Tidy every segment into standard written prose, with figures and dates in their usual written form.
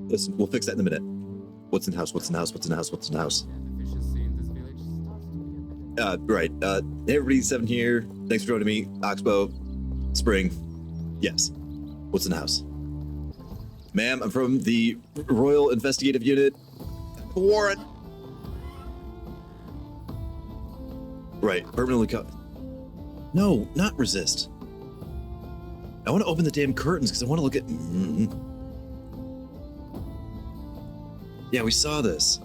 Listen, we'll fix that in a minute. What's in the house? What's in the house? What's in the house? What's in the house? Right. Hey everybody, Seven here. Thanks for joining me. Oxbow, Spring. Yes. What's in the house? Ma'am, I'm from the Royal Investigative Unit. Warrant. Right. Permanently cut. No, not resist. I want to open the damn curtains because I want to look at. Yeah, we saw this.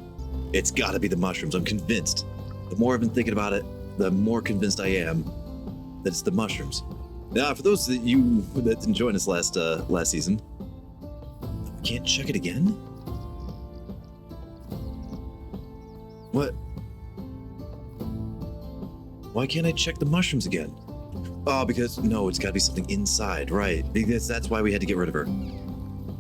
It's got to be the mushrooms. I'm convinced. The more I've been thinking about it, the more convinced I am that it's the mushrooms. Now, for those that didn't join us last season, I can't check it again. What? Why can't I check the mushrooms again? Oh, because no, it's got to be something inside, right? Because that's why we had to get rid of her.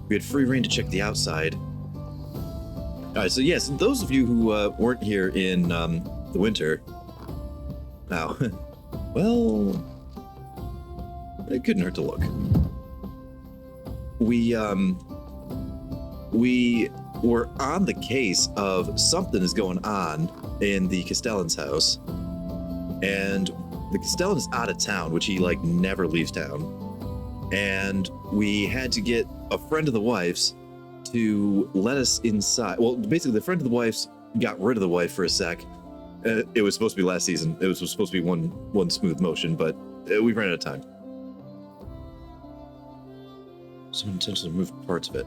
We had free reign to check the outside. All right, so yes, those of you who weren't here in the winter, now, well, it couldn't hurt to look. We were on the case of something is going on in the Castellan's house, and the Castellan is out of town, which he like never leaves town, and we had to get a friend of the wife's to let us inside. Well, basically, the friend of the wife's got rid of the wife for a sec. It was supposed to be last season. It was supposed to be one smooth motion, but we ran out of time. Someone intentionally removed parts of it.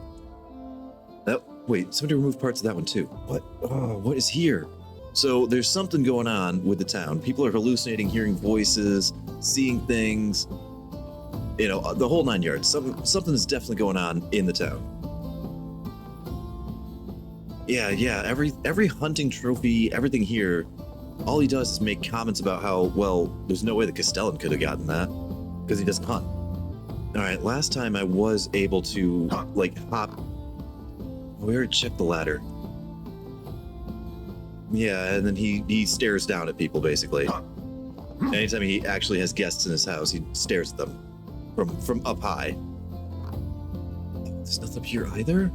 Wait, somebody removed parts of that one too. What? Oh, what is here? So there's something going on with the town. People are hallucinating, hearing voices, seeing things. You know, the whole 9 yards. Something is definitely going on in the town. Yeah. Every hunting trophy, everything here, all he does is make comments about how, well, there's no way the Castellan could have gotten that because he doesn't hunt. All right, last time I was able to like hop. We already checked the ladder. Yeah, and then he stares down at people basically. Anytime he actually has guests in his house, he stares at them from up high. There's nothing up here either.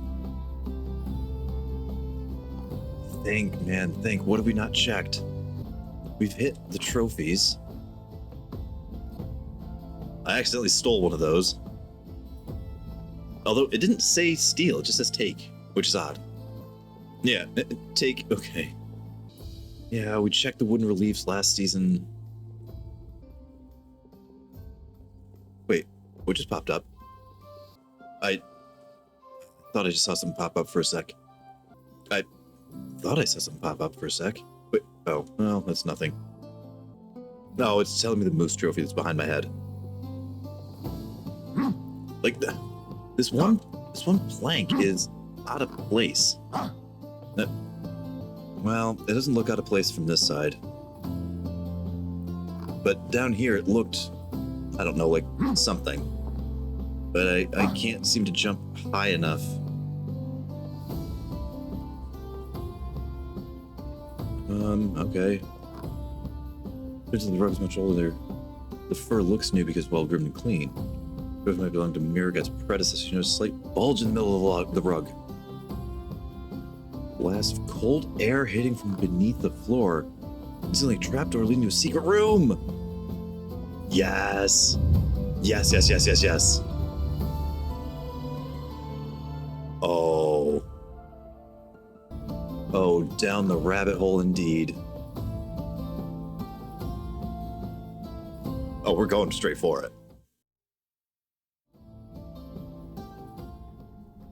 Think. What have we not checked? We've hit the trophies. I accidentally stole one of those. Although it didn't say steal, it just says take, which is odd. Yeah, take, okay. Yeah, we checked the wooden reliefs last season. Wait, what just popped up? I thought I just saw something pop up for a sec. I thought I saw something pop up for a sec. Wait, oh, well, that's nothing. No, it's telling me the moose trophy that's behind my head. Like, this one plank is out of place. Well, it doesn't look out of place from this side. But down here it looked, I don't know, like something. But I can't seem to jump high enough. Okay. The rug is much older. The fur looks new because well groomed and clean. It might belong to Miragut's predecessor. You know, a slight bulge in the middle of the rug. Blast of cold air hitting from beneath the floor. It's like a trapdoor leading to a secret room. Yes. Yes. Oh, down the rabbit hole indeed. Oh, we're going straight for it.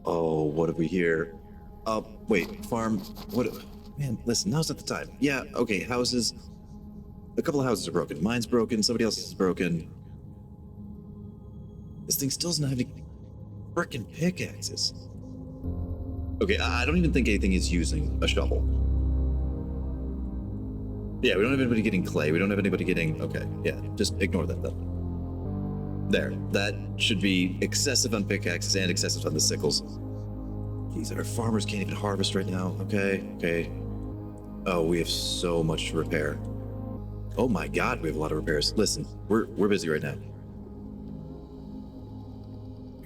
Oh, what have we here? Wait, farm. What? Man, listen, now's not the time. Yeah, okay, houses. A couple of houses are broken. Mine's broken, somebody else's is broken. This thing still doesn't have any frickin' pickaxes. Okay, I don't even think anything is using a shovel. Yeah, we don't have anybody getting clay. We don't have anybody getting... Okay, yeah, just ignore that then. There, that should be excessive on pickaxes and excessive on the sickles. Jeez, our farmers can't even harvest right now. Okay. Oh, we have so much to repair. Oh my god, we have a lot of repairs. Listen, we're busy right now.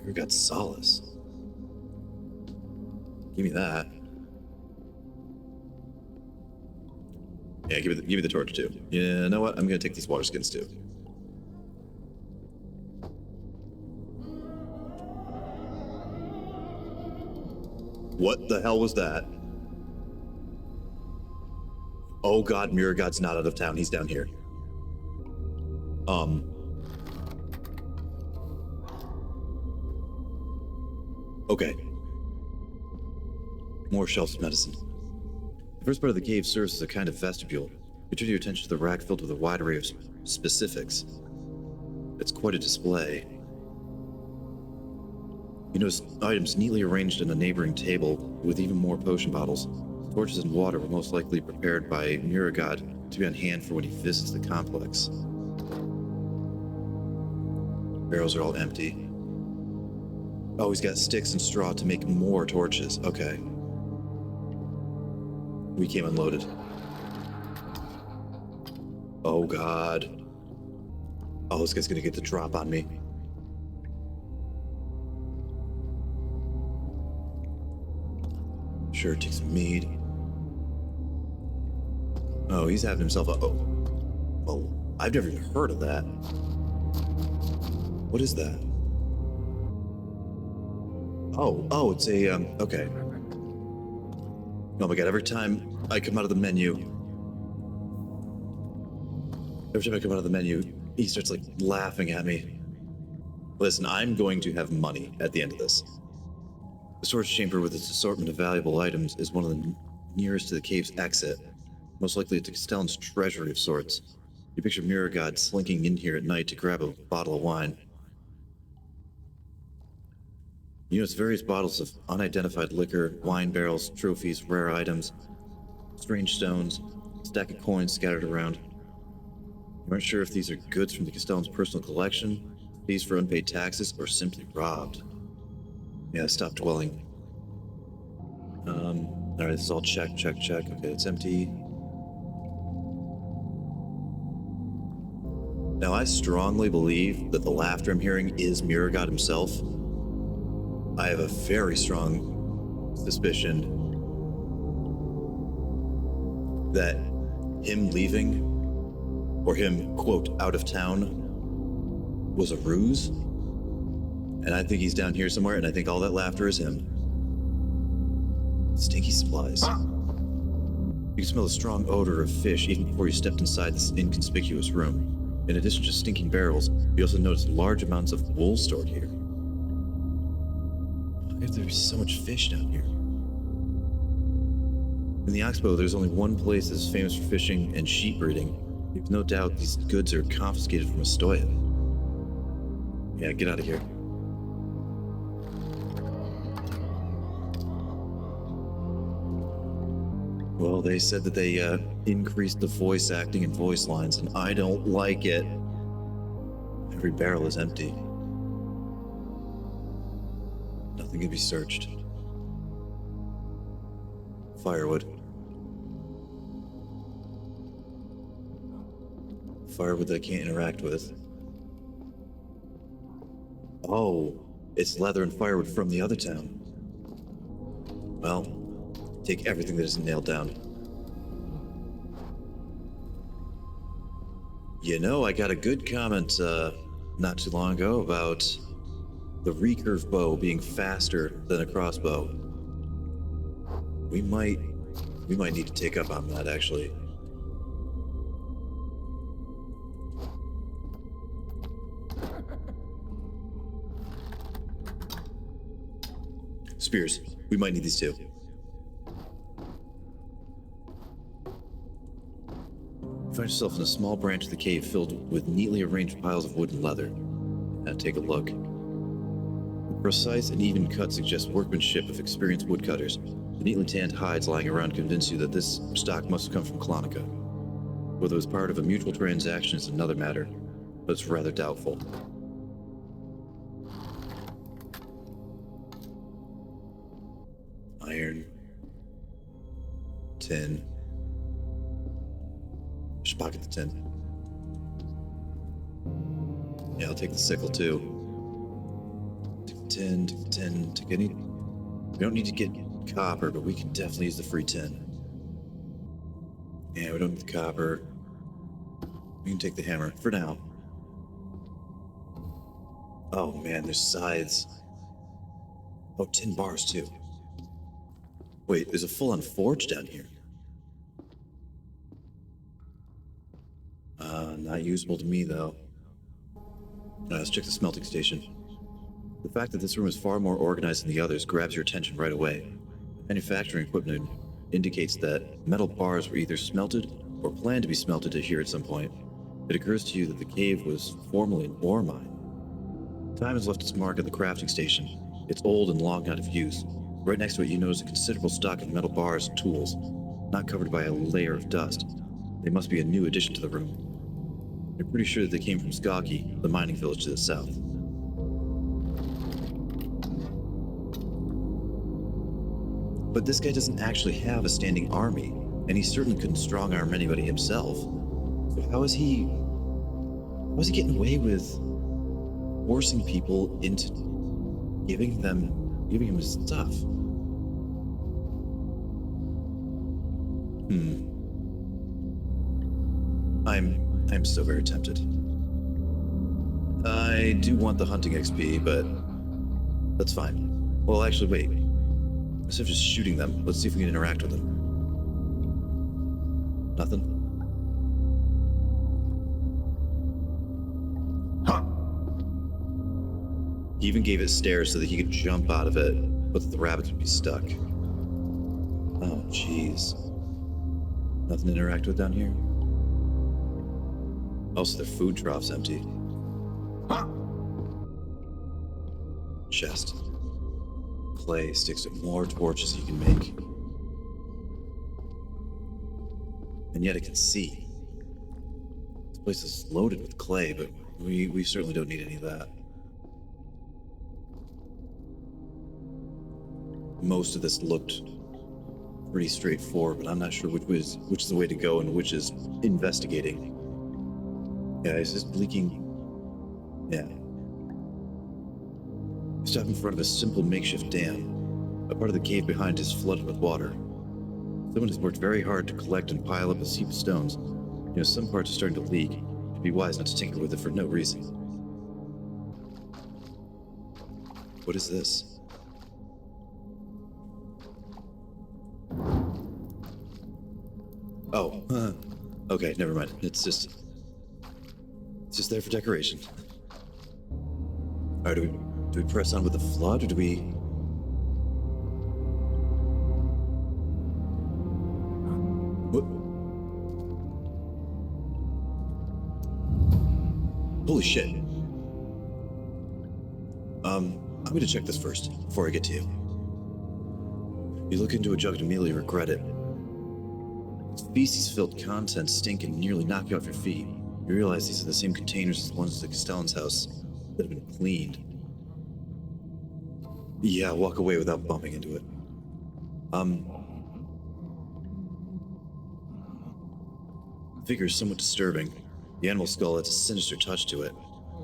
We got solace. Give me that. Yeah, give me the torch too. You know what? I'm gonna take these water skins too. What the hell was that? Oh god, Mirror God's not out of town. He's down here. Okay. More shelves of medicine. The first part of the cave serves as a kind of vestibule. You turn your attention to the rack filled with a wide array of specifics. It's quite a display. You notice items neatly arranged on a neighboring table with even more potion bottles. Torches and water were most likely prepared by Mirror God to be on hand for when he visits the complex. Barrels are all empty. Oh, he's got sticks and straw to make more torches. Okay. We came unloaded. Oh god. Oh, this guy's gonna get the drop on me. Sure, take some mead. Oh, he's having himself a... Oh, I've never even heard of that. What is that? Oh, it's a, okay. Oh my god, every time I come out of the menu, he starts, like, laughing at me. Listen, I'm going to have money at the end of this. The storage chamber with its assortment of valuable items is one of the nearest to the cave's exit. Most likely it's a Castellan's treasury of sorts. You picture Mirror God slinking in here at night to grab a bottle of wine. You notice various bottles of unidentified liquor, wine barrels, trophies, rare items, strange stones, a stack of coins scattered around. You aren't sure if these are goods from the Castellan's personal collection, fees for unpaid taxes, or simply robbed. Yeah, stop dwelling. Alright, this is all check. Okay, it's empty. Now, I strongly believe that the laughter I'm hearing is Mirror God himself. I have a very strong suspicion that him leaving, or him, quote, out of town, was a ruse. And I think he's down here somewhere, and I think all that laughter is him. Stinky supplies. You can smell the strong odor of fish even before you stepped inside this inconspicuous room. In addition to stinking barrels, you also notice large amounts of wool stored here. Why is there so much fish down here? In the Oxbow, there's only one place that's famous for fishing and sheep breeding. You've no doubt these goods are confiscated from Astoya. Yeah, get out of here. Well, they said that they increased the voice acting and voice lines, and I don't like it. Every barrel is empty. Nothing can be searched. Firewood. Firewood that I can't interact with. Oh, it's leather and firewood from the other town. Well, take everything that isn't nailed down. You know, I got a good comment not too long ago about the recurve bow being faster than a crossbow. We might need to take up on that, actually. Spears. We might need these too. You find yourself in a small branch of the cave filled with neatly arranged piles of wood and leather. Now take a look. The precise and even cut suggests workmanship of experienced woodcutters. The neatly tanned hides lying around convince you that this stock must have come from Clonica. Whether it was part of a mutual transaction is another matter, but it's rather doubtful. Iron. Tin. Just pocket the tin. Yeah, I'll take the sickle too. Take the tin, take any... We don't need to get copper, but we can definitely use the free tin. Yeah, we don't need the copper. We can take the hammer for now. Oh man, there's scythes. Oh, tin bars too. Wait, there's a full-on forge down here. Not usable to me though. Let's check the smelting station. The fact that this room is far more organized than the others grabs your attention right away. Manufacturing equipment indicates that metal bars were either smelted or planned to be smelted here at some point. It occurs to you that the cave was formerly an ore mine. Time has left its mark at the crafting station. It's old and long out of use. Right next to it, you notice a considerable stock of metal bars and tools, not covered by a layer of dust. They must be a new addition to the room. You're pretty sure that they came from Skaki, the mining village to the south. But this guy doesn't actually have a standing army, and he certainly couldn't strong-arm anybody himself. So how is he getting away with forcing people into giving him his stuff? I'm so very tempted. I do want the hunting XP, but that's fine. Well, actually, wait. Instead of just shooting them, let's see if we can interact with them. Nothing? Huh. He even gave it stairs so that he could jump out of it, but the rabbits would be stuck. Oh, jeez. Nothing to interact with down here? Also, their food trough's empty. Huh. Chest. Clay sticks to more torches you can make. And yet it can see. This place is loaded with clay, but we certainly don't need any of that. Most of this looked pretty straightforward, but I'm not sure which is the way to go and which is investigating. Yeah, it's just leaking. Yeah. Stop in front of a simple makeshift dam. A part of the cave behind is flooded with water. Someone has worked very hard to collect and pile up a heap of stones. You know, some parts are starting to leak. It'd be wise not to tinker with it for no reason. What is this? Oh, okay, never mind. It's just there for decoration. Alright, do we press on with the flood, or do we... What? Holy shit. I'm gonna check this first, before I get to you. You look into a jug and immediately regret it. Its feces-filled contents stink and nearly knock you off your feet. You realize these are the same containers as the ones at the Castellan's house that have been cleaned. Yeah, walk away without bumping into it. The figure is somewhat disturbing. The animal skull has a sinister touch to it.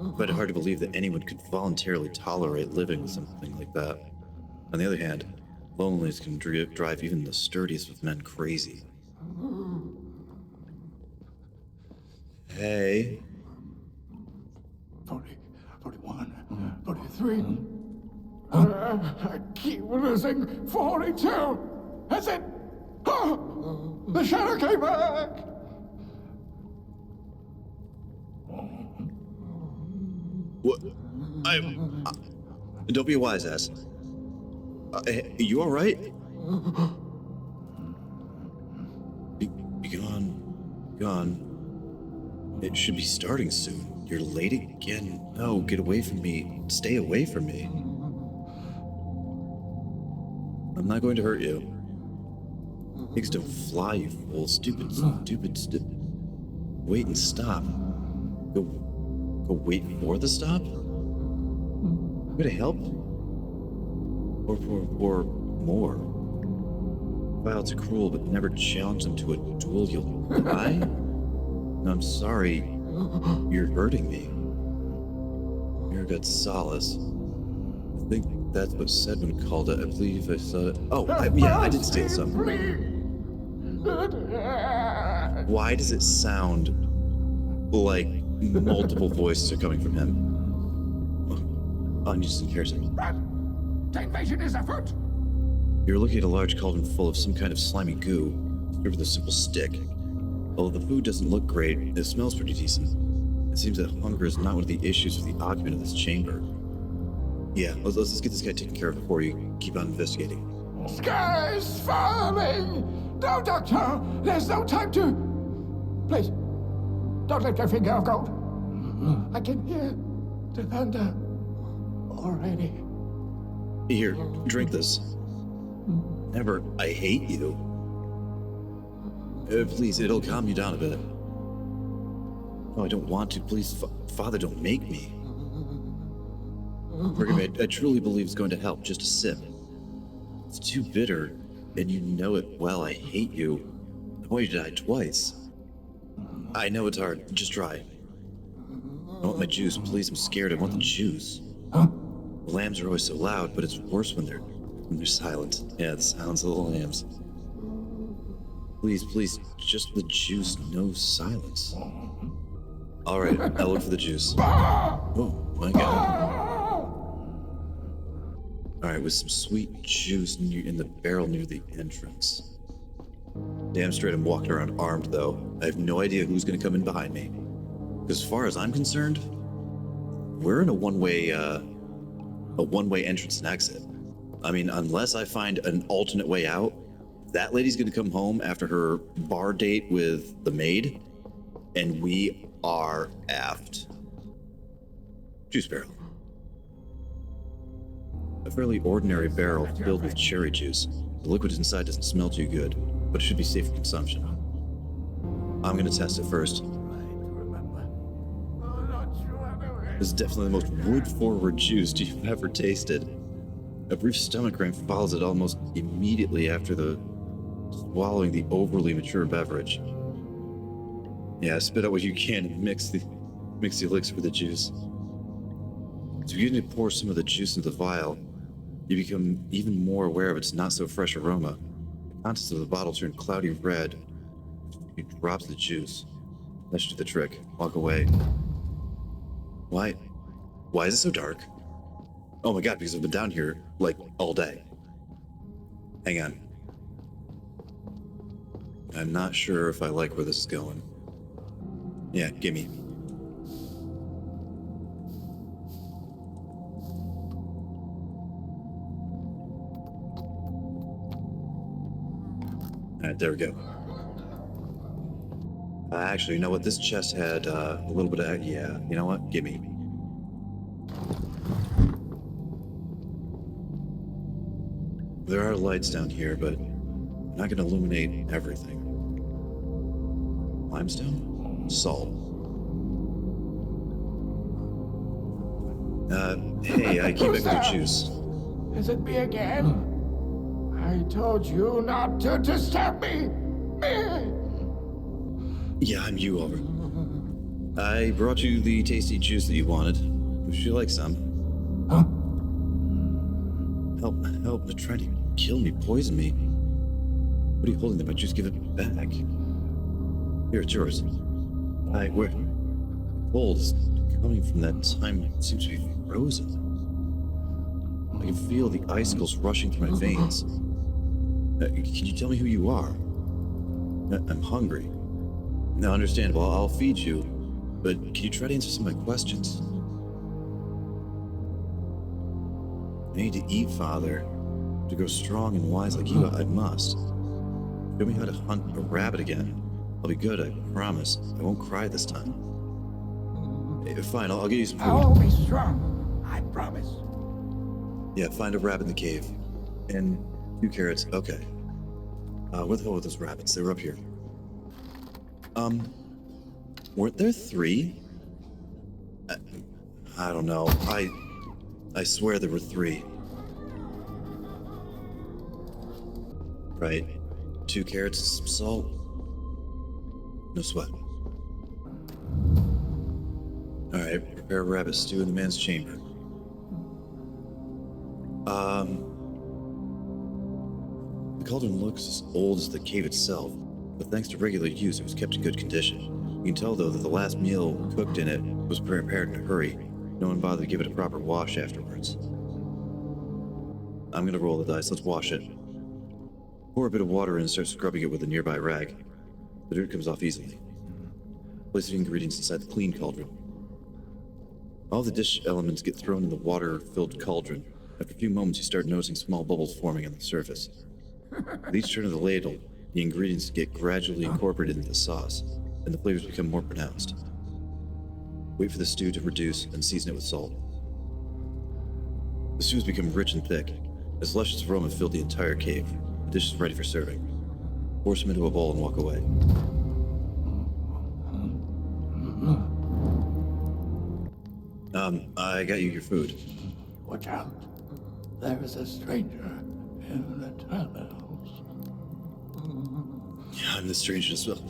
I find it hard to believe that anyone could voluntarily tolerate living with something like that. On the other hand, loneliness can drive even the sturdiest of men crazy. Hey. 40, 41, 43. I keep losing 42. That's it. Oh, the shadow came back. What? Don't be a wise ass. You all right? Be gone. It should be starting soon. You're late again. No, get away from me. Stay away from me. I'm not going to hurt you. Pigs don't fly, you fool. Stupid. Wait and stop. Go wait for the stop? I'm gonna help? Or more. Violets are cruel, but never challenge them to a duel. You'll die? No, I'm sorry. You're hurting me. Miragad's solace. That's what Sedman called it. I believe I saw it. Oh, yeah, I did steal some. Why does it sound like multiple voices are coming from him? Onions and carrots. The invasion is afoot! You're looking at a large cauldron full of some kind of slimy goo, served with a simple stick. Although the food doesn't look great, it smells pretty decent. It seems that hunger is not one of the issues with the occupant of this chamber. Yeah, let's get this guy taken care of before you keep on investigating. Sky's falling! No, Doctor! There's no time to... Please, don't let your finger go. I can hear the thunder already. Here, drink this. Never, I hate you. Please, it'll calm you down a bit. No, I don't want to. Please, Father, don't make me. Forgive me, I truly believe it's going to help. Just a sip. It's too bitter, and you know it well. I hate you. I want you to die twice. I know it's hard. Just try. I want my juice, please. I'm scared. I want the juice. The lambs are always so loud, but it's worse when they're silent. Yeah, the sounds of the lambs. Please, just the juice, no silence. All right, I'll look for the juice. Oh, my God. All right, with some sweet juice in the barrel near the entrance. Damn straight I'm walking around armed, though. I have no idea who's going to come in behind me. As far as I'm concerned, we're in a one-way entrance and exit. I mean, unless I find an alternate way out, that lady's going to come home after her bar date with the maid, and we are effed. Juice barrel. A fairly ordinary barrel filled with cherry juice. The liquid inside doesn't smell too good, but it should be safe for consumption. I'm going to test it first. This is definitely the most wood-forward juice you've ever tasted. A brief stomach cramp follows it almost immediately after swallowing the overly mature beverage. Yeah, spit out what you can and mix the elixir with the juice. As you begin to pour some of the juice into the vial, you become even more aware of its not-so-fresh aroma. The contents of the bottle turn cloudy red. You drop the juice. That should do the trick. Walk away. Why is it so dark? Oh my God, because I've been down here, like, all day. Hang on. I'm not sure if I like where this is going. Yeah, gimme. Alright, there we go. Actually, you know what? This chest had a little bit of... Yeah, you know what? Gimme. There are lights down here, but I'm not going to illuminate everything. Limestone? Salt. Hey, I keep it with your juice. Is it me again? I told you not to disturb me! Yeah, I'm you, over. I brought you the tasty juice that you wanted. Would you like some? Huh? Help, they're trying to kill me, poison me. What are you holding there? My juice, give it back. Here, it's yours. Where? Cold is coming from that time. It seems to be frozen. I can feel the icicles rushing through my veins. Can you tell me who you are? I'm hungry. Now, understandable, I'll feed you, but can you try to answer some of my questions? I need to eat, Father. To grow strong and wise like you, I must. Show me how to hunt a rabbit again. I'll be good, I promise. I won't cry this time. Fine, I'll give you some food. I'll be strong, I promise. Yeah, find a rabbit in the cave. And 2 carrots, okay. Where the hell were those rabbits? They were up here. Weren't there 3? I don't know. I swear there were 3. Right. 2 carrots, some salt. No sweat. Alright, prepare a rabbit stew in the man's chamber. The cauldron looks as old as the cave itself, but thanks to regular use, it was kept in good condition. You can tell, though, that the last meal cooked in it was prepared in a hurry. No one bothered to give it a proper wash afterwards. I'm gonna roll the dice. Let's wash it. Pour a bit of water in and start scrubbing it with a nearby rag. The dirt comes off easily. Place the ingredients inside the clean cauldron. All the dish elements get thrown in the water-filled cauldron. After a few moments, you start noticing small bubbles forming on the surface. With each turn of the ladle, the ingredients get gradually incorporated into the sauce, and the flavors become more pronounced. Wait for the stew to reduce and season it with salt. The stew has become rich and thick. Its luscious aroma filled the entire cave. The dish is ready for serving. Pour some into a bowl and walk away. I got you your food. Watch out. There is a stranger in the tunnels. Yeah, I'm the stranger as well.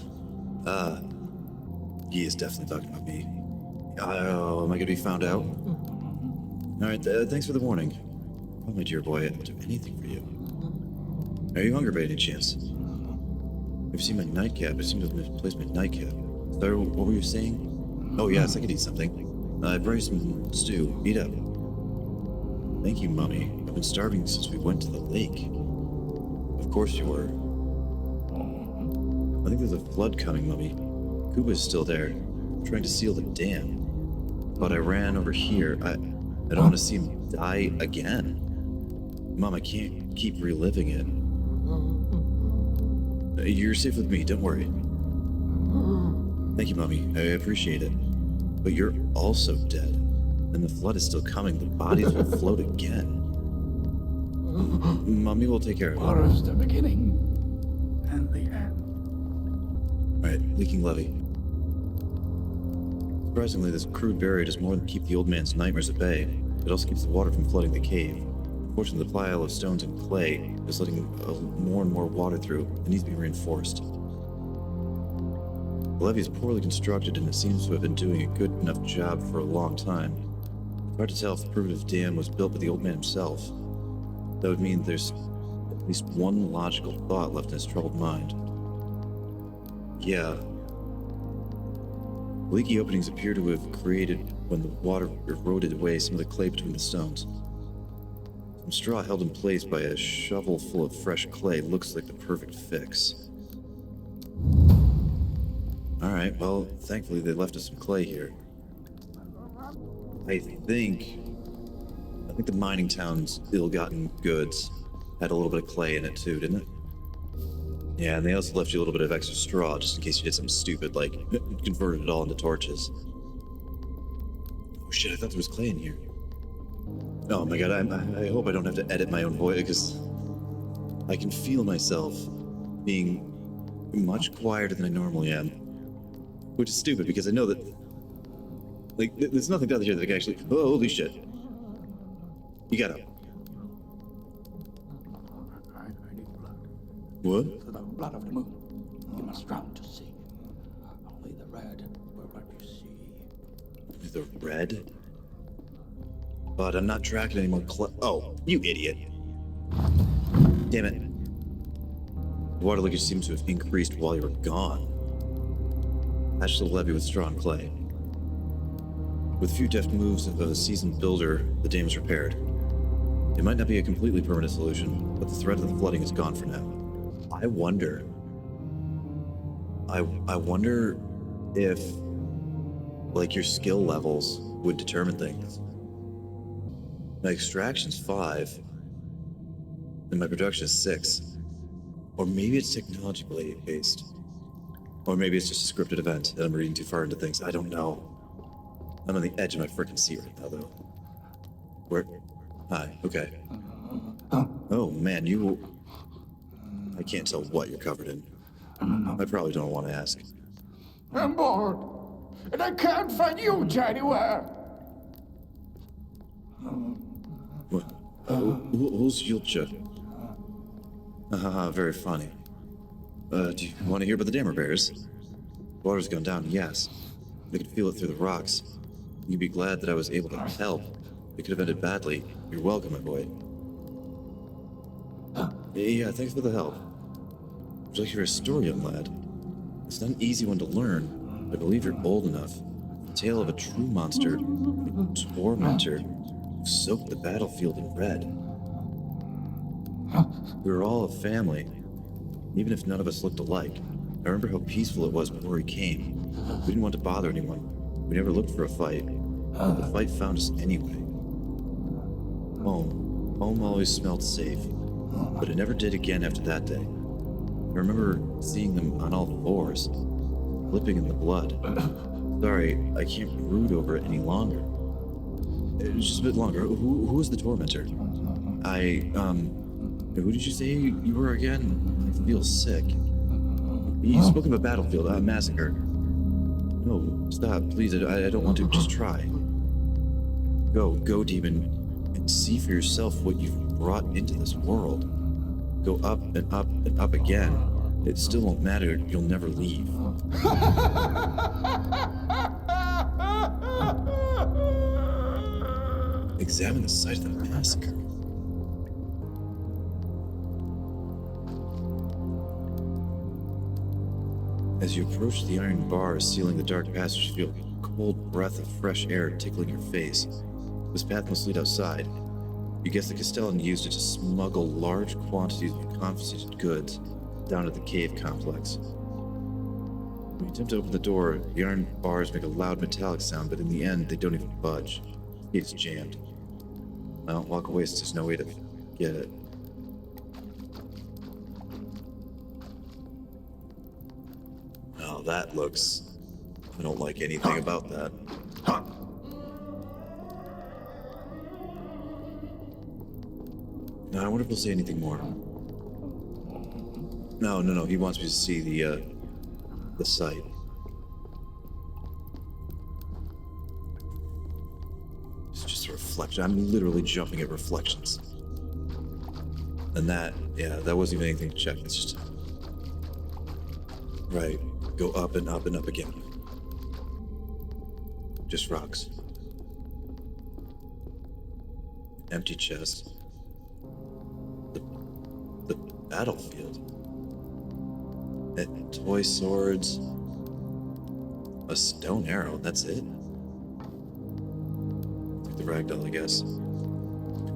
He is definitely talking about me. Oh, am I gonna be found out? Alright, thanks for the warning. Oh, my dear boy, I'd do anything for you. Are you hungry by any chance? Have you seen my nightcap? I seem to have misplaced my nightcap. So, what were you saying? Oh, yes, I could eat something. I brought you some stew. Eat up. Thank you, Mummy. I've been starving since we went to the lake. Of course you were. I think there's a flood coming, Mummy. Kuba's still there, trying to seal the dam. But I ran over here. I don't want to see him die again. Mom, I can't keep reliving it. You're safe with me, don't worry. Thank you, Mummy. I appreciate it. But you're also dead. And the flood is still coming. The bodies will float again. Mummy will take care of it. What is the beginning and the end? Alright, leaking levee. Surprisingly, this crude barrier does more than keep the old man's nightmares at bay. It also keeps the water from flooding the cave. Unfortunately, the pile of stones and clay is letting more and more water through. It needs to be reinforced. The levee is poorly constructed, and it seems to have been doing a good enough job for a long time. It's hard to tell if the primitive dam was built by the old man himself. That would mean there's at least one logical thought left in his troubled mind. Yeah. Leaky openings appear to have created when the water eroded away some of the clay between the stones. Some straw held in place by a shovel full of fresh clay looks like the perfect fix. Alright, well, thankfully they left us some clay here. I think the mining town's ill-gotten goods had a little bit of clay in it too, didn't it? Yeah, and they also left you a little bit of extra straw just in case you did something stupid, like converted it all into torches. Oh shit, I thought there was clay in here. Oh my god, I hope I don't have to edit my own voice, because I can feel myself being much quieter than I normally am. Which is stupid, because I know that, like, there's nothing down here that I can actually... Oh, holy shit. You got up. I need blood. What? The blood of the moon. You must drown to see. Only the red will let you see. The red? But I'm not tracking any more Oh, you idiot. Damn it. The water leakage seems to have increased while you were gone. Patch the levee with straw and clay. With a few deft moves of a seasoned builder, the dam is repaired. It might not be a completely permanent solution, but the threat of the flooding is gone for now. I wonder if, like, your skill levels would determine things. My extraction's 5, and my production is 6. Or maybe it's technologically based. Or maybe it's just a scripted event, and I'm reading too far into things. I don't know. I'm on the edge of my frickin' seat right now, though. Where? Hi, okay. Oh, man, I can't tell what you're covered in. I probably don't want to ask. I'm bored, and I can't find you anywhere. What? Who's Yulcha? Haha, very funny. Do you want to hear about the dam repairs? Water's gone down, yes. I could feel it through the rocks. You'd be glad that I was able to help. It could have ended badly. You're welcome, my boy. Yeah, thanks for the help. Would you like to hear a story, young lad? It's not an easy one to learn, but I believe you're old enough. The tale of a true monster, a tormentor, who soaked the battlefield in red. We were all a family, even if none of us looked alike. I remember how peaceful it was before he came. We didn't want to bother anyone. We never looked for a fight. But the fight found us anyway. Home always smelled safe, but it never did again after that day. I remember seeing them on all fours, flipping in the blood. Sorry, I can't brood over it any longer. Just a bit longer. Who was the tormentor? Who did you say you were again? I feel sick. You spoke of a battlefield, a massacre. No, stop, please. I don't want to. Just try. Go, demon, and see for yourself what you've brought into this world. Go up and up and up again. It still won't matter. You'll never leave. Examine the site of the massacre. As you approach the iron bars sealing the dark passage, you feel a cold breath of fresh air tickling your face. This path must lead outside. You guess the Castellan used it to smuggle large quantities of confiscated goods down to the cave complex. When you attempt to open the door, the iron bars make a loud metallic sound, but in the end, they don't even budge. The gate is jammed. Well, walk away since there's no way to get it. Oh, that looks... I don't like anything about that. Now, I wonder if he'll say anything more. No, he wants me to see the site. It's just a reflection. I'm literally jumping at reflections. And that wasn't even anything to check. It's just... Right. Go up and up and up again. Just rocks. Empty chest. The battlefield. And toy swords. A stone arrow, that's it? Like the ragdoll, I guess.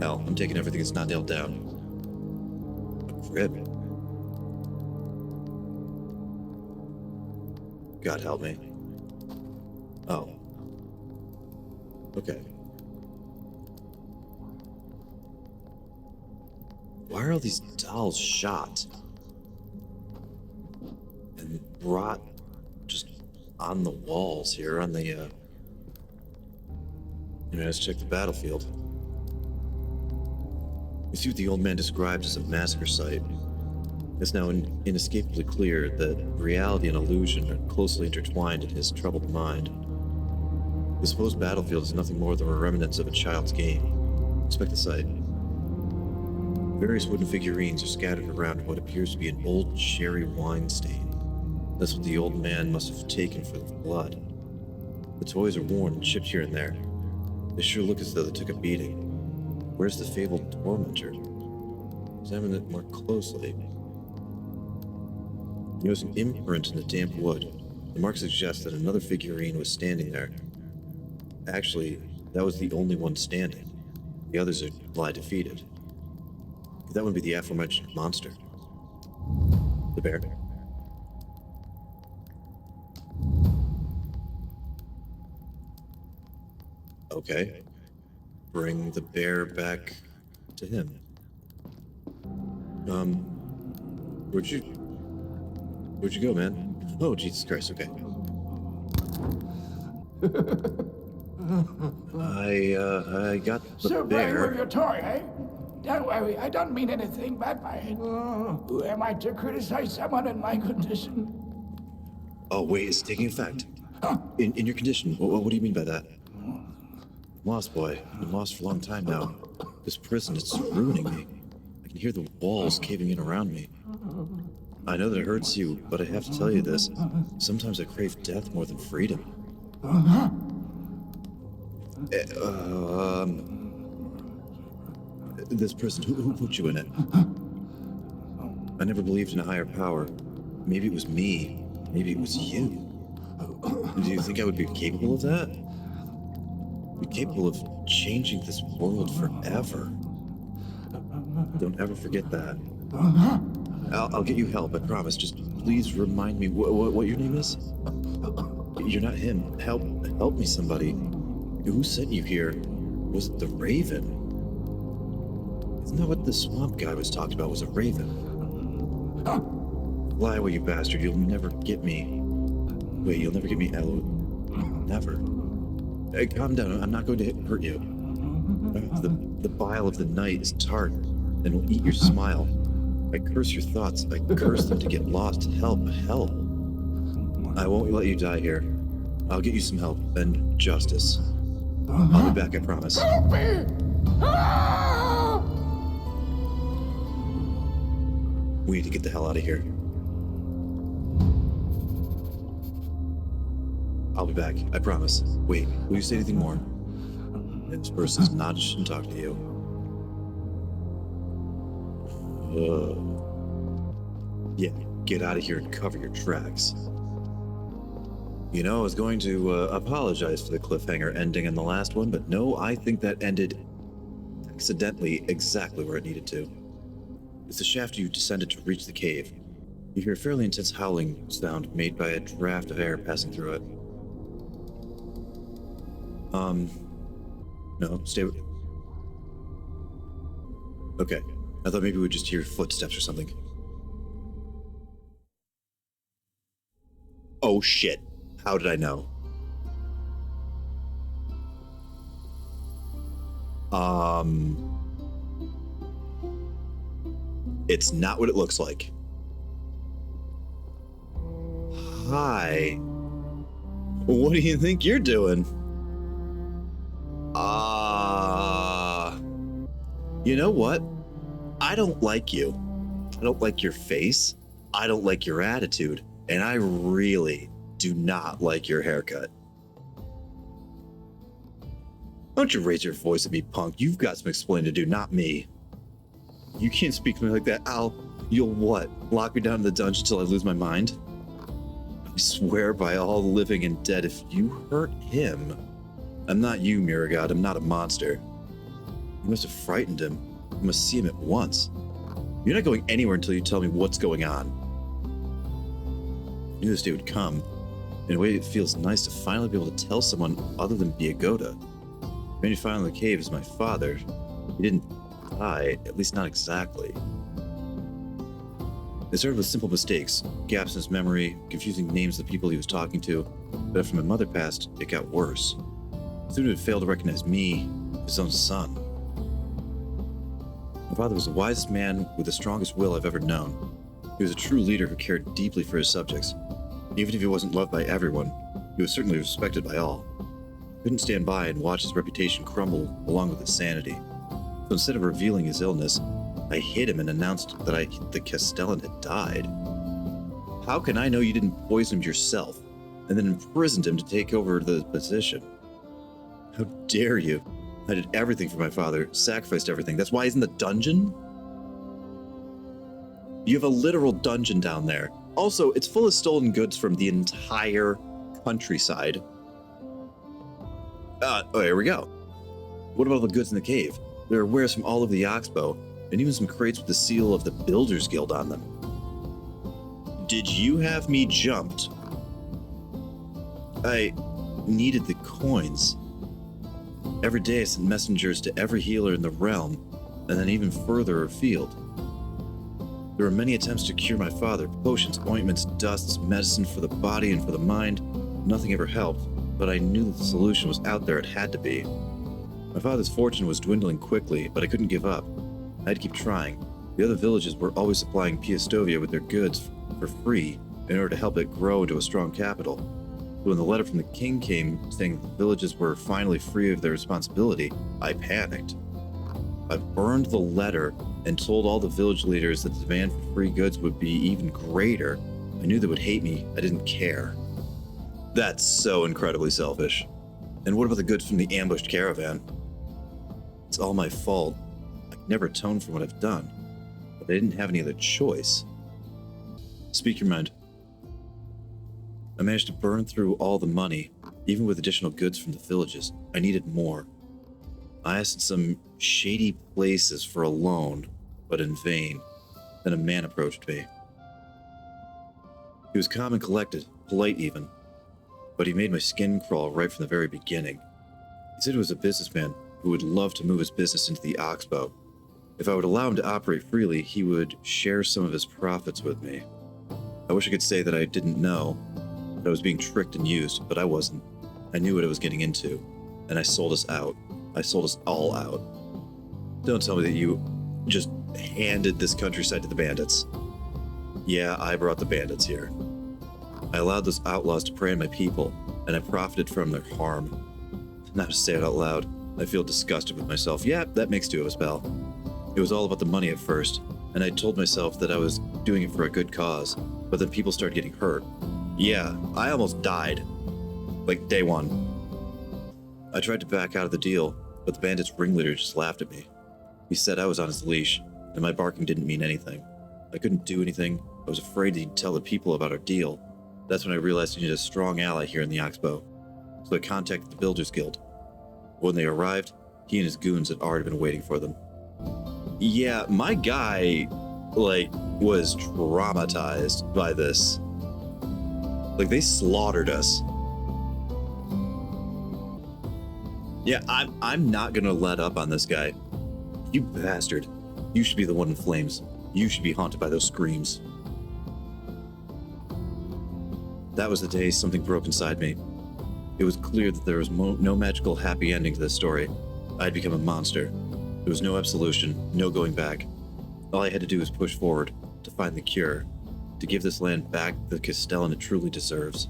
Hell, I'm taking everything that's not nailed down. A crib. God help me. Oh. Okay. Why are all these dolls shot? And brought just on the walls here on the, let's check the battlefield. You see what the old man described as a massacre site. It's now inescapably clear that reality and illusion are closely intertwined in his troubled mind. The supposed battlefield is nothing more than a remnants of a child's game. Inspect the site. Various wooden figurines are scattered around what appears to be an old sherry wine stain. That's what the old man must have taken for the blood. The toys are worn and chipped here and there. They sure look as though they took a beating. Where's the fabled tormentor? Examine it more closely. You notice an imprint in the damp wood. The mark suggests that another figurine was standing there. Actually, that was the only one standing. The others lie defeated. That would be the aforementioned monster. The bear. Okay. Bring the bear back to him. Where'd you go, man? Oh, Jesus Christ, okay. I got the So bear. brave with your toy, eh? Don't worry, I don't mean anything bad by it. Who am I to criticize someone in my condition? Oh, wait, it's taking effect. In your condition, what do you mean by that? Lost, boy. I've been lost for a long time now. This prison, it's ruining me. I can hear the walls caving in around me. I know that it hurts you, but I have to tell you this. Sometimes I crave death more than freedom. This prison, who put you in it? I never believed in a higher power. Maybe it was me. Maybe it was you. Do you think I would be capable of that? Be capable of changing this world forever? Don't ever forget that. I'll get you help, I promise. Just please remind me what your name is? You're not him. Help me, somebody. Who sent you here? Was it the Raven? Isn't that what the swamp guy was talking about, was a raven? Lie away, you bastard. You'll never get me. Wait, you'll never get me, Elo. Never. Hey, calm down. I'm not going to hurt you. The bile of the night is tart and will eat your smile. I curse your thoughts. I curse them to get lost. Help. I won't let you die here. I'll get you some help and justice. I'll be back, I promise. Help me! Ah! We need to get the hell out of here. I'll be back, I promise. Wait, will you say anything more? This person's not shouldn't talk to you. Yeah, get out of here and cover your tracks. You know, I was going to apologize for the cliffhanger ending in the last one, but no, I think that ended accidentally exactly where it needed to. It's the shaft you descended to reach the cave. You hear a fairly intense howling sound made by a draft of air passing through it. No, stay with... Okay, I thought maybe we'd just hear footsteps or something. Oh shit, how did I know? It's not what it looks like. Hi. What do you think you're doing? You know what? I don't like you. I don't like your face. I don't like your attitude. And I really do not like your haircut. Don't you raise your voice at me, punk. You've got some explaining to do, not me. You can't speak to me like that, Al. You'll what? Lock me down in the dungeon till I lose my mind? I swear by all the living and dead, if you hurt him... I'm not you, Mirror God. I'm not a monster. You must have frightened him. You must see him at once. You're not going anywhere until you tell me what's going on. I knew this day would come. In a way, it feels nice to finally be able to tell someone other than Biagoda. The man you found in the cave is my father. He didn't die, at least not exactly. It started with simple mistakes, gaps in his memory, confusing names of the people he was talking to, but after my mother passed, it got worse. Soon he would fail to recognize me, his own son. My father was the wisest man with the strongest will I've ever known. He was a true leader who cared deeply for his subjects. Even if he wasn't loved by everyone, he was certainly respected by all. I couldn't stand by and watch his reputation crumble along with his sanity. So instead of revealing his illness, I hid him and announced that the Castellan had died. How can I know you didn't poison him yourself, and then imprisoned him to take over the position? How dare you? I did everything for my father, sacrificed everything. That's why he's in the dungeon? You have a literal dungeon down there. Also, it's full of stolen goods from the entire countryside. Oh, here we go. What about all the goods in the cave? There are wares from all over the Oxbow, and even some crates with the seal of the Builders Guild on them. Did you have me jumped? I needed the coins. Every day I sent messengers to every healer in the realm, and then even further afield. There were many attempts to cure my father, potions, ointments, dusts, medicine for the body and for the mind. Nothing ever helped, but I knew that the solution was out there. It had to be. My father's fortune was dwindling quickly, but I couldn't give up. I had to keep trying. The other villages were always supplying Piastovia with their goods for free in order to help it grow into a strong capital. But when the letter from the king came saying the villages were finally free of their responsibility, I panicked. I burned the letter and told all the village leaders that the demand for free goods would be even greater. I knew they would hate me. I didn't care. That's so incredibly selfish. And what about the goods from the ambushed caravan? It's all my fault. I can never atone for what I've done, but I didn't have any other choice. Speak your mind. I managed to burn through all the money, even with additional goods from the villages. I needed more. I asked in some shady places for a loan, but in vain. Then a man approached me. He was calm and collected, polite even, but he made my skin crawl right from the very beginning. He said he was a businessman who would love to move his business into the Oxbow. If I would allow him to operate freely, he would share some of his profits with me. I wish I could say that I didn't know, that I was being tricked and used, but I wasn't. I knew what I was getting into, and I sold us out. I sold us all out. Don't tell me that you just handed this countryside to the bandits. Yeah, I brought the bandits here. I allowed those outlaws to prey on my people, and I profited from their harm. Now to say it out loud, I feel disgusted with myself. Yeah, that makes two of us, pal. It was all about the money at first, and I told myself that I was doing it for a good cause, but then people started getting hurt. Yeah, I almost died. Like day one. I tried to back out of the deal, but the bandit's ringleader just laughed at me. He said I was on his leash, and my barking didn't mean anything. I couldn't do anything. I was afraid he'd tell the people about our deal. That's when I realized I needed a strong ally here in the Oxbow. So I contacted the Builders Guild. When they arrived, he and his goons had already been waiting for them. Yeah, my guy, was traumatized by this. They slaughtered us. Yeah, I'm not gonna let up on this guy. You bastard. You should be the one in flames. You should be haunted by those screams. That was the day something broke inside me. It was clear that there was no magical happy ending to this story. I had become a monster. There was no absolution, no going back. All I had to do was push forward, to find the cure, to give this land back the Castellan it truly deserves.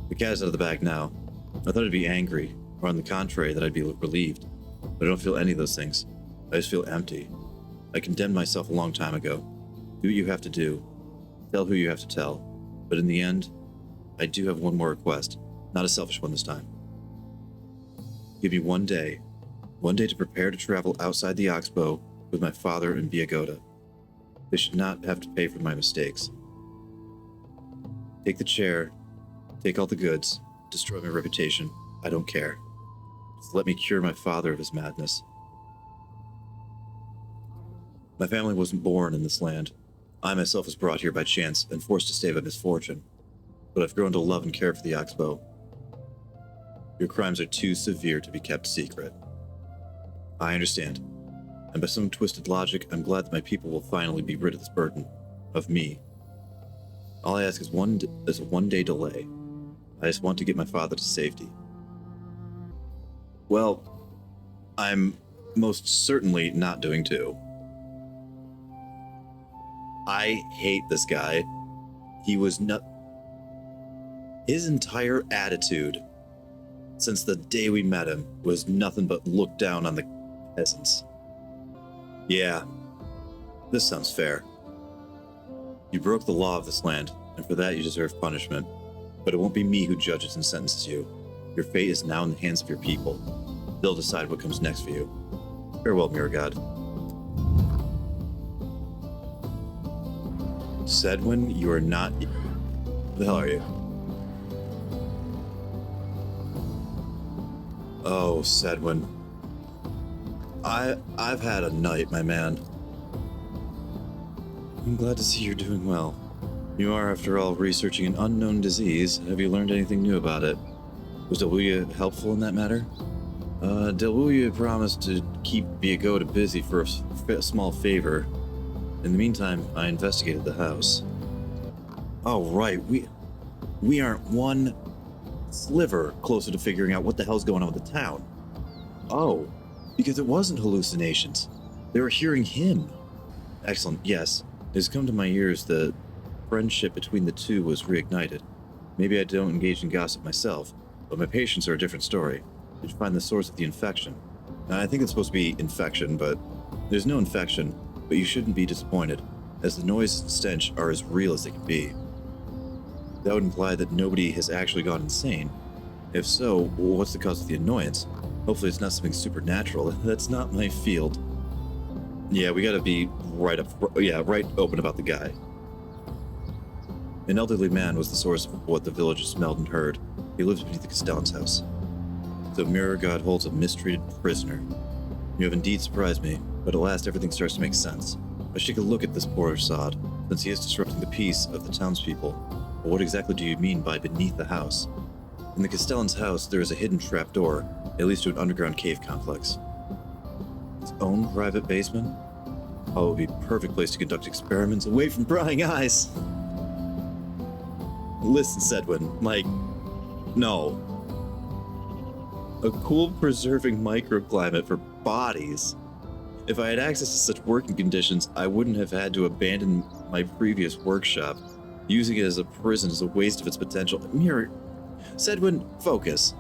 The cat is out of the bag now. I thought I'd be angry, or on the contrary, that I'd be relieved. But I don't feel any of those things. I just feel empty. I condemned myself a long time ago. Do what you have to do. Tell who you have to tell. But in the end, I do have one more request. Not a selfish one this time. Give me one day to prepare to travel outside the Oxbow with my father and Biagota. They should not have to pay for my mistakes. Take the chair, take all the goods, destroy my reputation. I don't care. Just let me cure my father of his madness. My family wasn't born in this land. I myself was brought here by chance and forced to stay by misfortune. But I've grown to love and care for the Oxbow. Your crimes are too severe to be kept secret. I understand. And by some twisted logic, I'm glad that my people will finally be rid of this burden. Of me. All I ask is a one-day delay. I just want to get my father to safety. Well, I'm most certainly not doing too. I hate this guy. He was His entire attitude since the day we met him was nothing but look down on the peasants. Yeah, this sounds fair. You broke the law of this land, and for that you deserve punishment. But it won't be me who judges and sentences you. Your fate is now in the hands of your people. They'll decide what comes next for you. Farewell, Mirror God. Sedwin, you are not... Who the hell are you? Oh, Sedwin. I've had a night, my man. I'm glad to see you're doing well. You are, after all, researching an unknown disease. Have you learned anything new about it? Was Delwuya helpful in that matter? Delwuya promised to keep Biagota busy for a small favor. In the meantime, I investigated the house. Oh, right. We aren't one sliver closer to figuring out what the hell's going on with the town. Oh, because it wasn't hallucinations. They were hearing him. Excellent, yes. It has come to my ears that friendship between the two was reignited. Maybe I don't engage in gossip myself, but my patients are a different story. Did you find the source of the infection? Now, I think it's supposed to be infection, but there's no infection, but you shouldn't be disappointed, as the noise and stench are as real as they can be. That would imply that nobody has actually gone insane. If so, what's the cause of the annoyance? Hopefully it's not something supernatural. That's not my field. Yeah, we gotta be right open about the guy. An elderly man was the source of what the villagers smelled and heard. He lives beneath the Castellan's house. So Mirror God holds a mistreated prisoner. You have indeed surprised me, but at last everything starts to make sense. I should take a look at this poor sod, since he is disrupting the peace of the townspeople. But what exactly do you mean by beneath the house? In the Castellan's house, there is a hidden trapdoor. It leads to an underground cave complex. Its own private basement? Oh, it would be a perfect place to conduct experiments away from prying eyes. Listen, Sedwin, no. A cool preserving microclimate for bodies. If I had access to such working conditions, I wouldn't have had to abandon my previous workshop. Using it as a prison is a waste of its potential. Mirror, Sedwin, focus.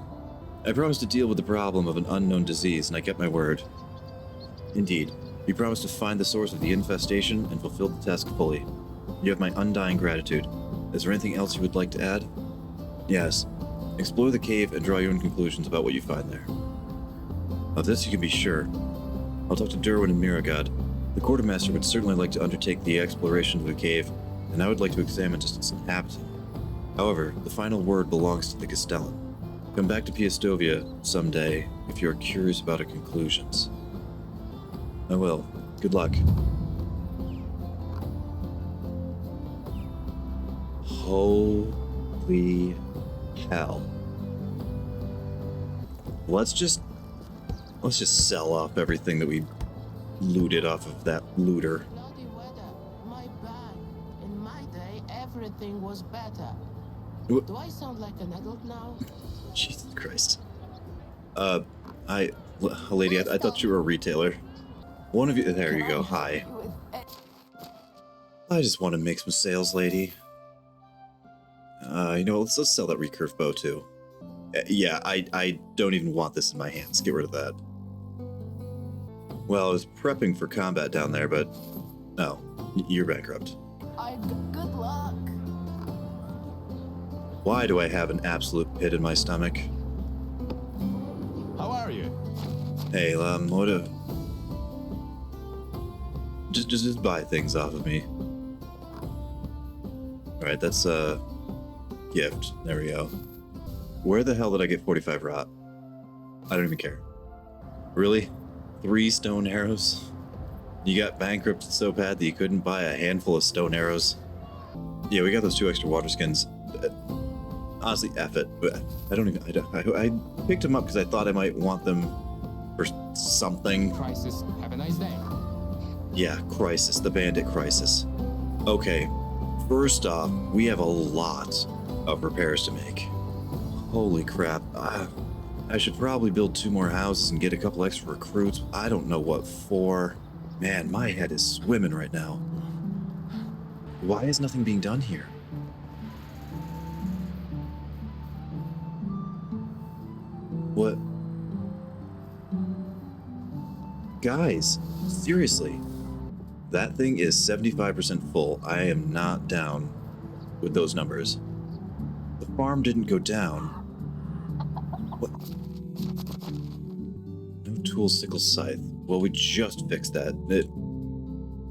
I promised to deal with the problem of an unknown disease, and I kept my word. Indeed, you promised to find the source of the infestation and fulfill the task fully. You have my undying gratitude. Is there anything else you would like to add? Yes. Explore the cave and draw your own conclusions about what you find there. Of this you can be sure. I'll talk to Derwin and Miragod. The quartermaster would certainly like to undertake the exploration of the cave, and I would like to examine just its inhabitant. However, the final word belongs to the Castellan. Come back to Piastovia someday if you are curious about our conclusions. I will. Good luck. Holy hell. Let's just sell off everything that we looted off of that looter. Bloody weather, my bad. In my day, everything was better. What? Do I sound like an adult now? Jesus Christ. Lady, I thought you were a retailer. One of you, there you go, hi. I just want to make some sales, lady. Let's sell that recurve bow too. Yeah, I don't even want this in my hands. Get rid of that. Well, I was prepping for combat down there, but no, you're bankrupt. Good luck. Why do I have an absolute pit in my stomach? How are you? Hey, what a... Just buy things off of me. Alright, that's a gift. There we go. Where the hell did I get 45 rot? I don't even care. Really? 3 stone arrows? You got bankrupted so bad that you couldn't buy a handful of stone arrows? Yeah, we got those 2 extra water skins. Honestly, F it. I picked them up because I thought I might want them for something. Crisis. Have a nice day. Yeah, Crisis, the bandit Crisis. Okay, first off, we have a lot of repairs to make. Holy crap. I should probably build 2 more houses and get a couple extra recruits. I don't know what for. Man, my head is swimming right now. Why is nothing being done here? What? Guys, seriously. That thing is 75% full. I am not down with those numbers. The farm didn't go down. What? No tool, sickle, scythe. Well, we just fixed that.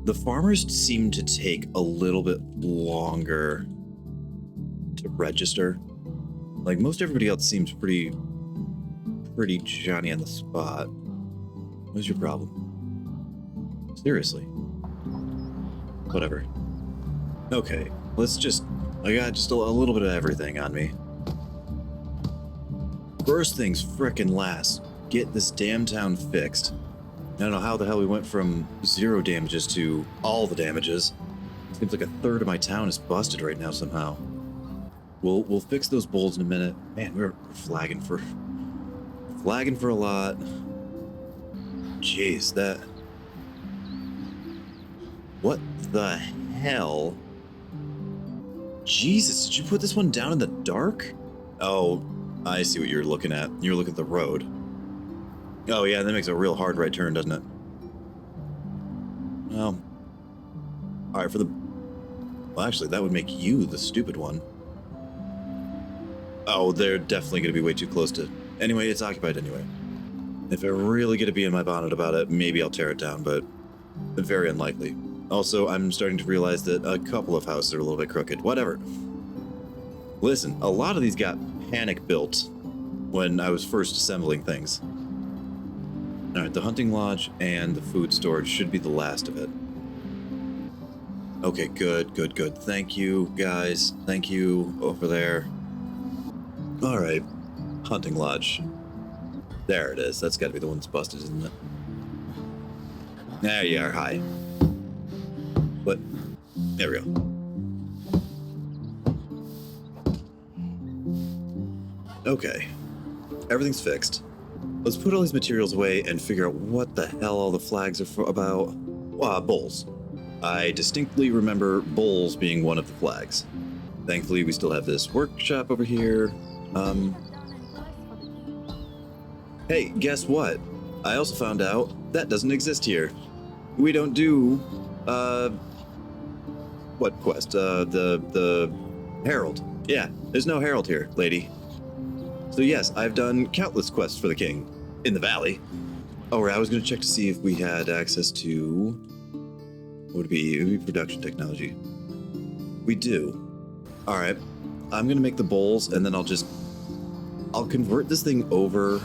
The farmers seem to take a little bit longer to register. Like, most everybody else seems pretty Johnny on the spot. What's your problem? Seriously. Whatever. Okay, I got just a little bit of everything on me. First things frickin' last, get this damn town fixed. I don't know how the hell we went from 0 damages to all the damages. Seems like a third of my town is busted right now somehow. We'll fix those bulls in a minute. Man, we're flagging for a lot. Jeez, that... What the hell? Jesus, did you put this one down in the dark? Oh, I see what you're looking at. You're looking at the road. Oh yeah, that makes a real hard right turn, doesn't it? Well... Alright, well, actually, that would make you the stupid one. Oh, they're definitely going to be way too close to... Anyway, it's occupied anyway. If I really get a bee in my bonnet about it, maybe I'll tear it down, but very unlikely. Also, I'm starting to realize that a couple of houses are a little bit crooked. Whatever. Listen, a lot of these got panic built when I was first assembling things. Alright, the hunting lodge and the food storage should be the last of it. Okay, good, good, good. Thank you, guys. Thank you over there. Alright, hunting lodge. There it is. That's gotta be the one that's busted, isn't it? There you are, hi. What? There we go. Okay, everything's fixed. Let's put all these materials away and figure out what the hell all the flags are about. Bowls. I distinctly remember bowls being one of the flags. Thankfully, we still have this workshop over here. Hey, guess what? I also found out that doesn't exist here. We don't do, what quest? The Herald. Yeah, there's no Herald here, lady. So yes, I've done countless quests for the king in the valley. Oh, I was going to check to see if we had access to, what would it be? It would be production technology. We do. All right, I'm going to make the bowls, and then I'll convert this thing over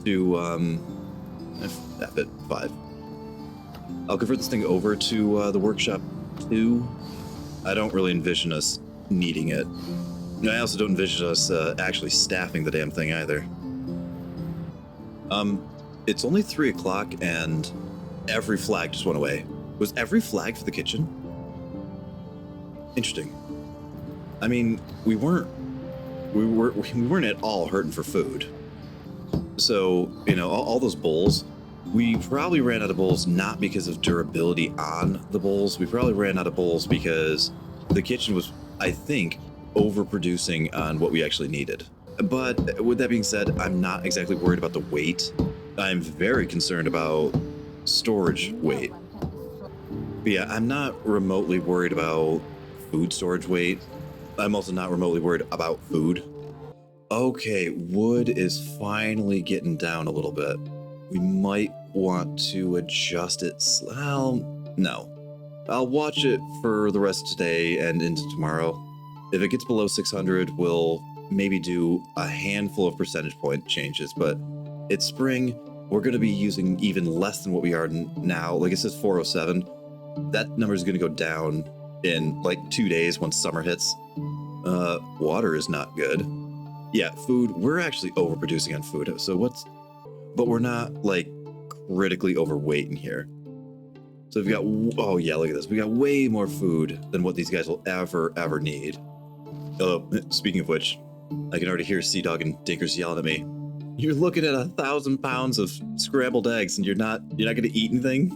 to, F it, 5. I'll convert this thing over to the workshop 2. I don't really envision us needing it. I also don't envision us actually staffing the damn thing either. It's only 3 o'clock and every flag just went away. Was every flag for the kitchen? Interesting. I mean, we weren't at all hurting for food. So, you know, all those bowls, we probably ran out of bowls not because of durability on the bowls. We probably ran out of bowls because the kitchen was, I think, overproducing on what we actually needed. But with that being said, I'm not exactly worried about the weight. I'm very concerned about storage weight. But yeah, I'm not remotely worried about food storage weight. I'm also not remotely worried about food. Okay, wood is finally getting down a little bit. We might want to adjust it. Well, no. I'll watch it for the rest of today and into tomorrow. If it gets below 600, we'll maybe do a handful of percentage point changes, but it's spring. We're going to be using even less than what we are now. Like it says 407. That number is going to go down in like 2 days once summer hits. Water is not good. Yeah, food, we're actually overproducing on food. But we're not like critically overweight in here. So we've got, oh yeah, look at this. We got way more food than what these guys will ever need. Oh, speaking of which, I can already hear Sea Dog and Dinkers yelling at me. You're looking at 1,000 pounds of scrambled eggs and you're not going to eat anything?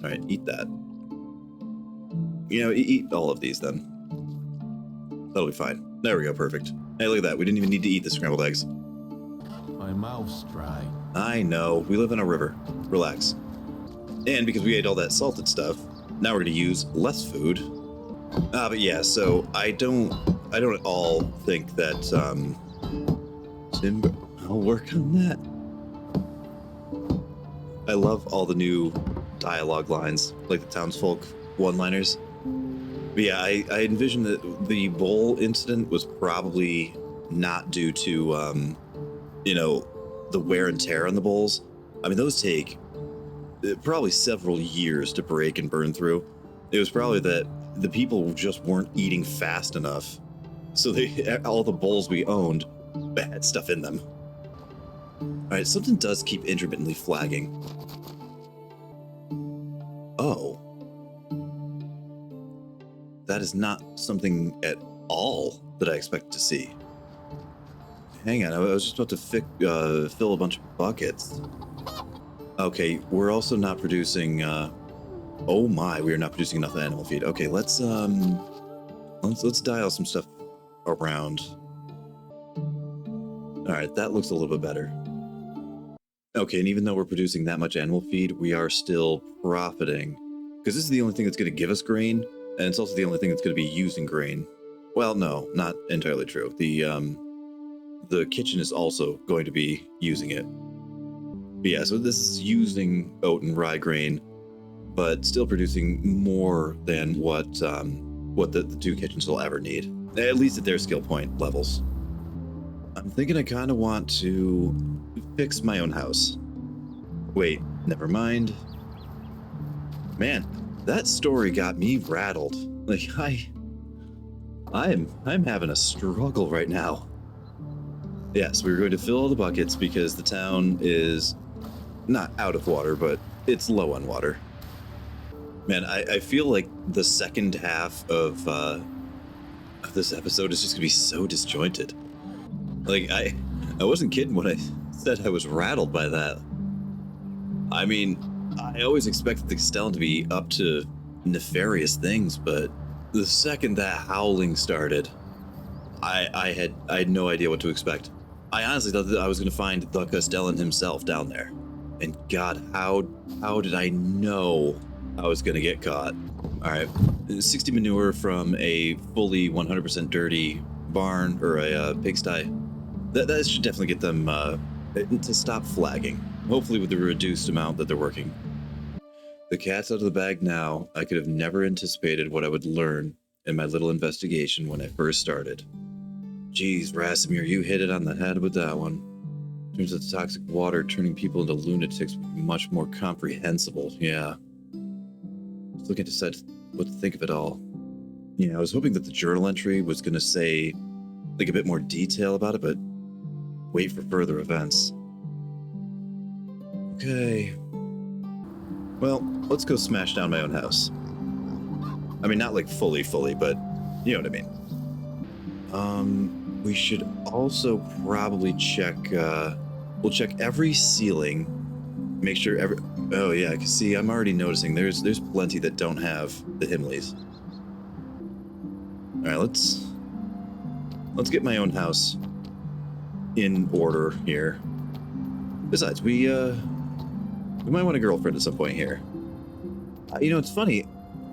All right, eat that. You know, eat all of these then. That'll be fine. There we go, perfect. Hey, look at that. We didn't even need to eat the scrambled eggs. My mouth's dry. I know. We live in a river. Relax. And because we ate all that salted stuff, now we're going to use less food. But yeah, so I don't at all think that, Timber, I'll work on that. I love all the new dialogue lines, like the townsfolk one-liners. But yeah, I envision that the bowl incident was probably not due to, you know, the wear and tear on the bowls. I mean, those take probably several years to break and burn through. It was probably that the people just weren't eating fast enough. So all the bowls we owned had stuff in them. All right, something does keep intermittently flagging. Oh. That is not something at all that I expect to see. Hang on, I was just about to fill a bunch of buckets. Okay, we're also not producing, oh my, we are not producing enough animal feed. Okay, let's dial some stuff around. All right, that looks a little bit better. Okay, and even though we're producing that much animal feed, we are still profiting. Because this is the only thing that's going to give us grain, and it's also the only thing that's going to be using grain. Well, no, not entirely true. The kitchen is also going to be using it. But yeah, so this is using oat and rye grain, but still producing more than what the two kitchens will ever need, at least at their skill point levels. I'm thinking I kind of want to fix my own house. Wait, never mind. Man, that story got me rattled. Like I'm having a struggle right now. Yes, we were going to fill all the buckets because the town is not out of water, but it's low on water. Man, I feel like the second half of this episode is just gonna be so disjointed. Like I wasn't kidding when I said I was rattled by that. I mean, I always expected the Castellan to be up to nefarious things, but the second that howling started, I had no idea what to expect. I honestly thought that I was going to find the Castellan himself down there. And God, how did I know I was going to get caught? All right, 60 manure from a fully 100% dirty barn or a pigsty. That should definitely get them to stop flagging. Hopefully with the reduced amount that they're working. The cat's out of the bag now. I could have never anticipated what I would learn in my little investigation when I first started. Geez, Rasimir, you hit it on the head with that one. In terms of the toxic water turning people into lunatics would be much more comprehensible, yeah. Still can't decide what to think of it all. Yeah, I was hoping that the journal entry was going to say, like, a bit more detail about it, but wait for further events. Okay. Well, let's go smash down my own house. I mean, not like fully, but you know what I mean. We should also probably check, we'll check every ceiling, make sure oh yeah, cause see, I'm already noticing there's plenty that don't have the Himleys. All right, let's get my own house in order here. Besides, we might want a girlfriend at some point here. You know, it's funny.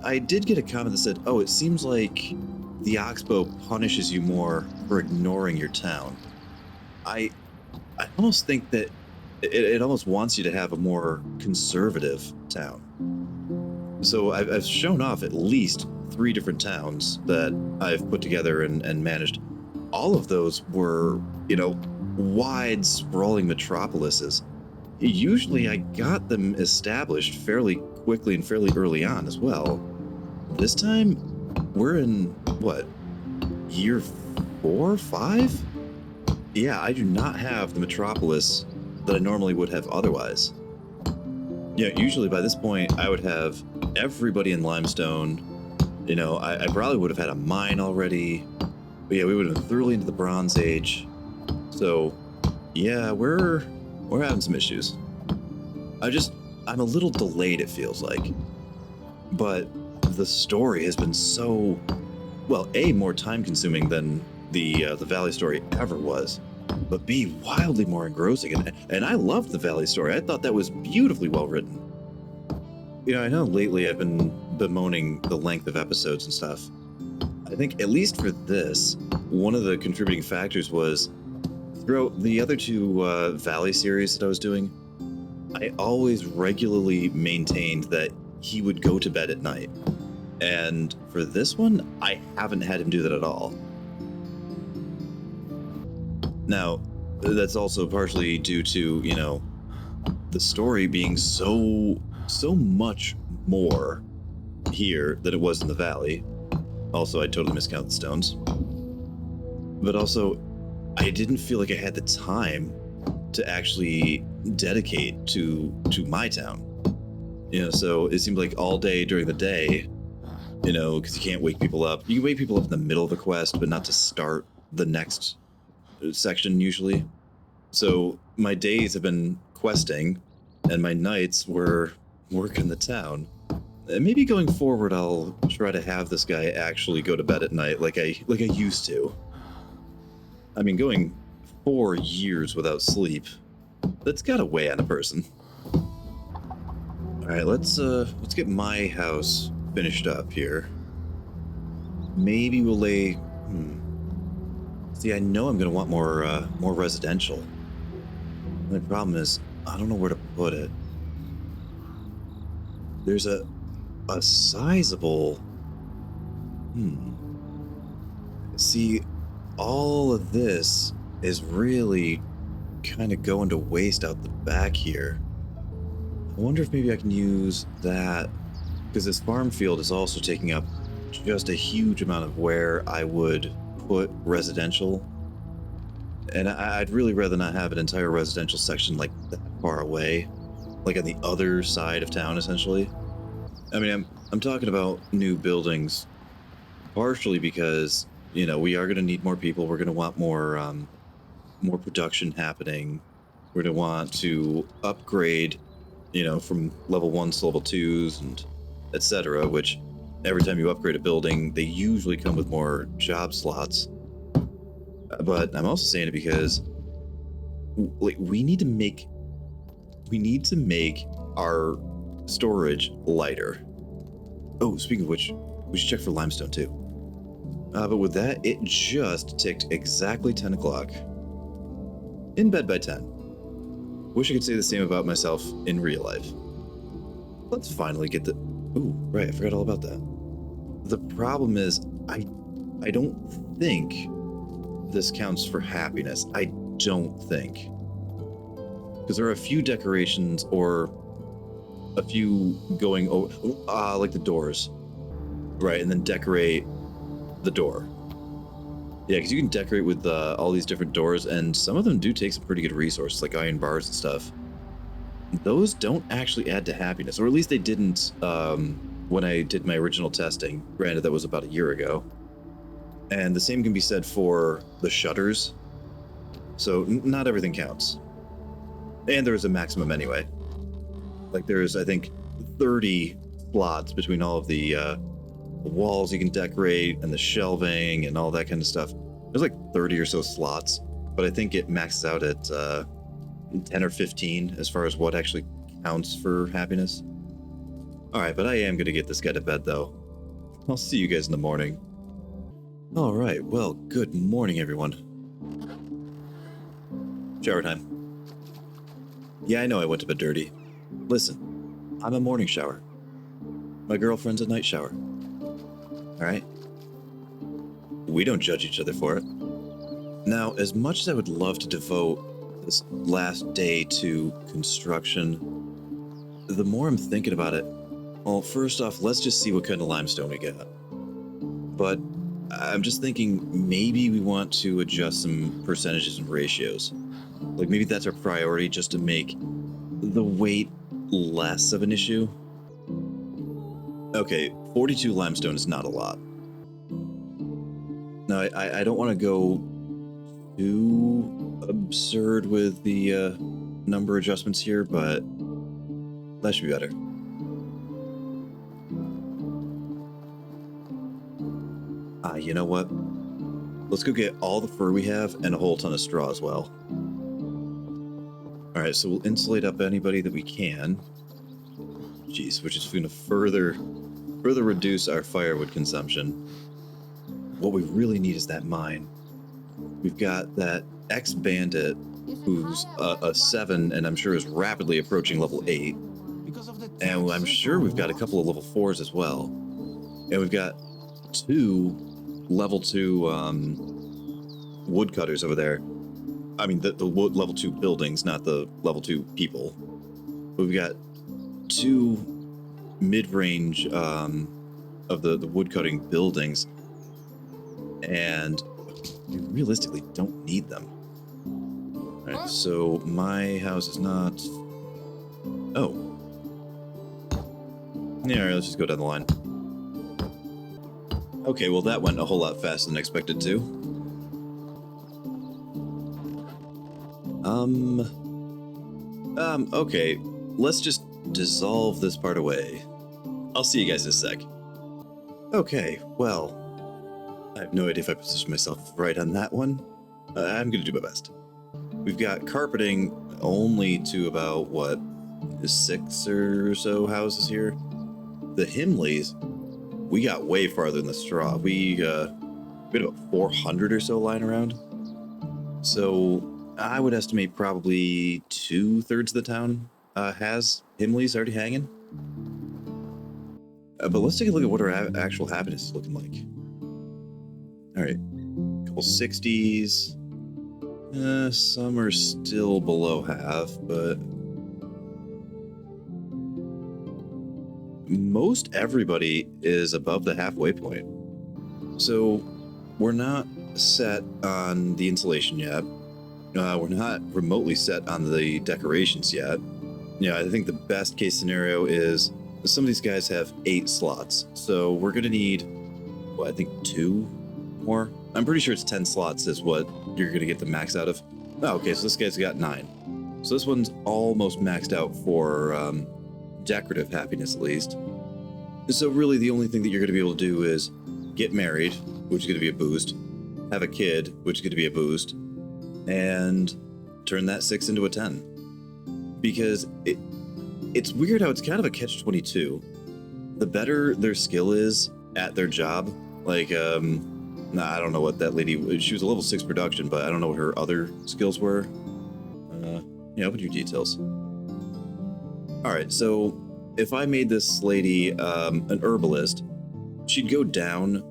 I did get a comment that said, "Oh, it seems like the Oxbow punishes you more for ignoring your town." I almost think that it almost wants you to have a more conservative town. So I've shown off at least 3 different towns that I've put together and managed. All of those were, you know, wide, sprawling metropolises. Usually I got them established fairly quickly and fairly early on as well. This time, we're in, what, year 4, 5? Yeah, I do not have the metropolis that I normally would have otherwise. Yeah, usually by this point, I would have everybody in Limestone. You know, I probably would have had a mine already. But yeah, we would have been thoroughly into the Bronze Age. So, yeah, we're having some issues. I'm a little delayed, it feels like. But the story has been so, well, A, more time-consuming than the Valley story ever was, but B, wildly more engrossing. And I loved the Valley story. I thought that was beautifully well written. You know, I know lately I've been bemoaning the length of episodes and stuff. I think, at least for this, one of the contributing factors was throughout the other 2 Valley series that I was doing, I always regularly maintained that he would go to bed at night. And for this one, I haven't had him do that at all. Now, that's also partially due to, you know, the story being so much more here than it was in the Valley. Also, I totally miscounted the stones. But also, I didn't feel like I had the time to actually dedicate to my town. You know, so it seemed like all day during the day, you know, because you can't wake people up. You can wake people up in the middle of the quest, but not to start the next section usually. So my days have been questing, and my nights were working the town. And maybe going forward, I'll try to have this guy actually go to bed at night like I used to. I mean, going 4 years without sleep, that's gotta weigh on a person. All right, let's get my house finished up here. Maybe we'll lay. See, I know I'm gonna want more residential. The problem is, I don't know where to put it. there's a sizable... See, all of this is really kind of going to waste out the back here. I wonder if maybe I can use that, because this farm field is also taking up just a huge amount of where I would put residential. And I'd really rather not have an entire residential section like that far away, like on the other side of town, essentially. I mean, I'm talking about new buildings, partially because, you know, we are going to need more people. We're going to want more production happening. We're going to want to upgrade, you know, from level 1s to level 2s and etc., which every time you upgrade a building, they usually come with more job slots. But I'm also saying it because like we need to make our storage lighter. Oh, speaking of which, we should check for limestone too. But with that, it just ticked exactly 10 o'clock. In bed by 10. Wish I could say the same about myself in real life. Let's finally get the... Ooh, right, I forgot all about that. The problem is, I don't think this counts for happiness. I don't think. Because there are a few decorations or a few going over, like the doors. Right, and then decorate the door. Yeah, because you can decorate with all these different doors, and some of them do take some pretty good resources, like iron bars and stuff. Those don't actually add to happiness, or at least they didn't when I did my original testing. Granted, that was about a year ago. And the same can be said for the shutters. So not everything counts. And there is a maximum anyway. Like there's, I think, 30 slots between all of the walls you can decorate and the shelving and all that kind of stuff. There's like 30 or so slots, but I think it maxes out at 10 or 15 as far as what actually counts for happiness. All right, but I am going to get this guy to bed though. I'll see you guys in the morning. All right, well, good morning, everyone. Shower time. Yeah, I know I went to bed dirty. Listen, I'm a morning shower. My girlfriend's a night shower. All right? We don't judge each other for it. Now, as much as I would love to devote this last day to construction, the more I'm thinking about it, well, first off, let's just see what kind of limestone we got. But I'm just thinking maybe we want to adjust some percentages and ratios. Like maybe that's our priority, just to make the weight less of an issue. Okay, 42 limestone is not a lot. Now, I don't want to go too absurd with the number adjustments here, but that should be better. You know what? Let's go get all the fur we have and a whole ton of straw as well. All right, so we'll insulate up anybody that we can. Jeez, which is going to further reduce our firewood consumption. What we really need is that mine. We've got that ex-bandit who's a 7 and I'm sure is rapidly approaching level 8. And I'm sure we've got a couple of level 4s as well. And we've got 2 level 2 woodcutters over there. I mean, the wood level 2 buildings, not the level 2 people. But we've got 2 mid-range of the woodcutting buildings, and we realistically don't need them. All right, so my house is not... Oh. Yeah, all right, let's just go down the line. Okay, well that went a whole lot faster than expected to. Okay, let's just dissolve this part away. I'll see you guys in a sec. Okay, well, I have no idea if I positioned myself right on that one. I'm gonna do my best. We've got carpeting only to about, what, 6 or so houses here. The Himleys, we got way farther than the straw. We had about 400 or so lying around. So I would estimate probably 2/3 of the town has Himleys already hanging. But let's take a look at what our actual happiness is looking like. All right, couple 60s. Some are still below half, but most everybody is above the halfway point. So we're not set on the insulation yet. We're not remotely set on the decorations yet. Yeah, I think the best case scenario is some of these guys have 8 slots. So we're going to need, well, I think 2 more. I'm pretty sure it's 10 slots is what you're going to get the max out of. Oh, okay, so this guy's got 9. So this one's almost maxed out for decorative happiness, at least. So really the only thing that you're going to be able to do is get married, which is going to be a boost, have a kid, which is going to be a boost, and turn that 6 into a 10. Because it's weird how it's kind of a catch-22. The better their skill is at their job, like, I don't know what that lady, she was a level 6 production, but I don't know what her other skills were. Yeah, open your details. All right, so if I made this lady an herbalist, she'd go down,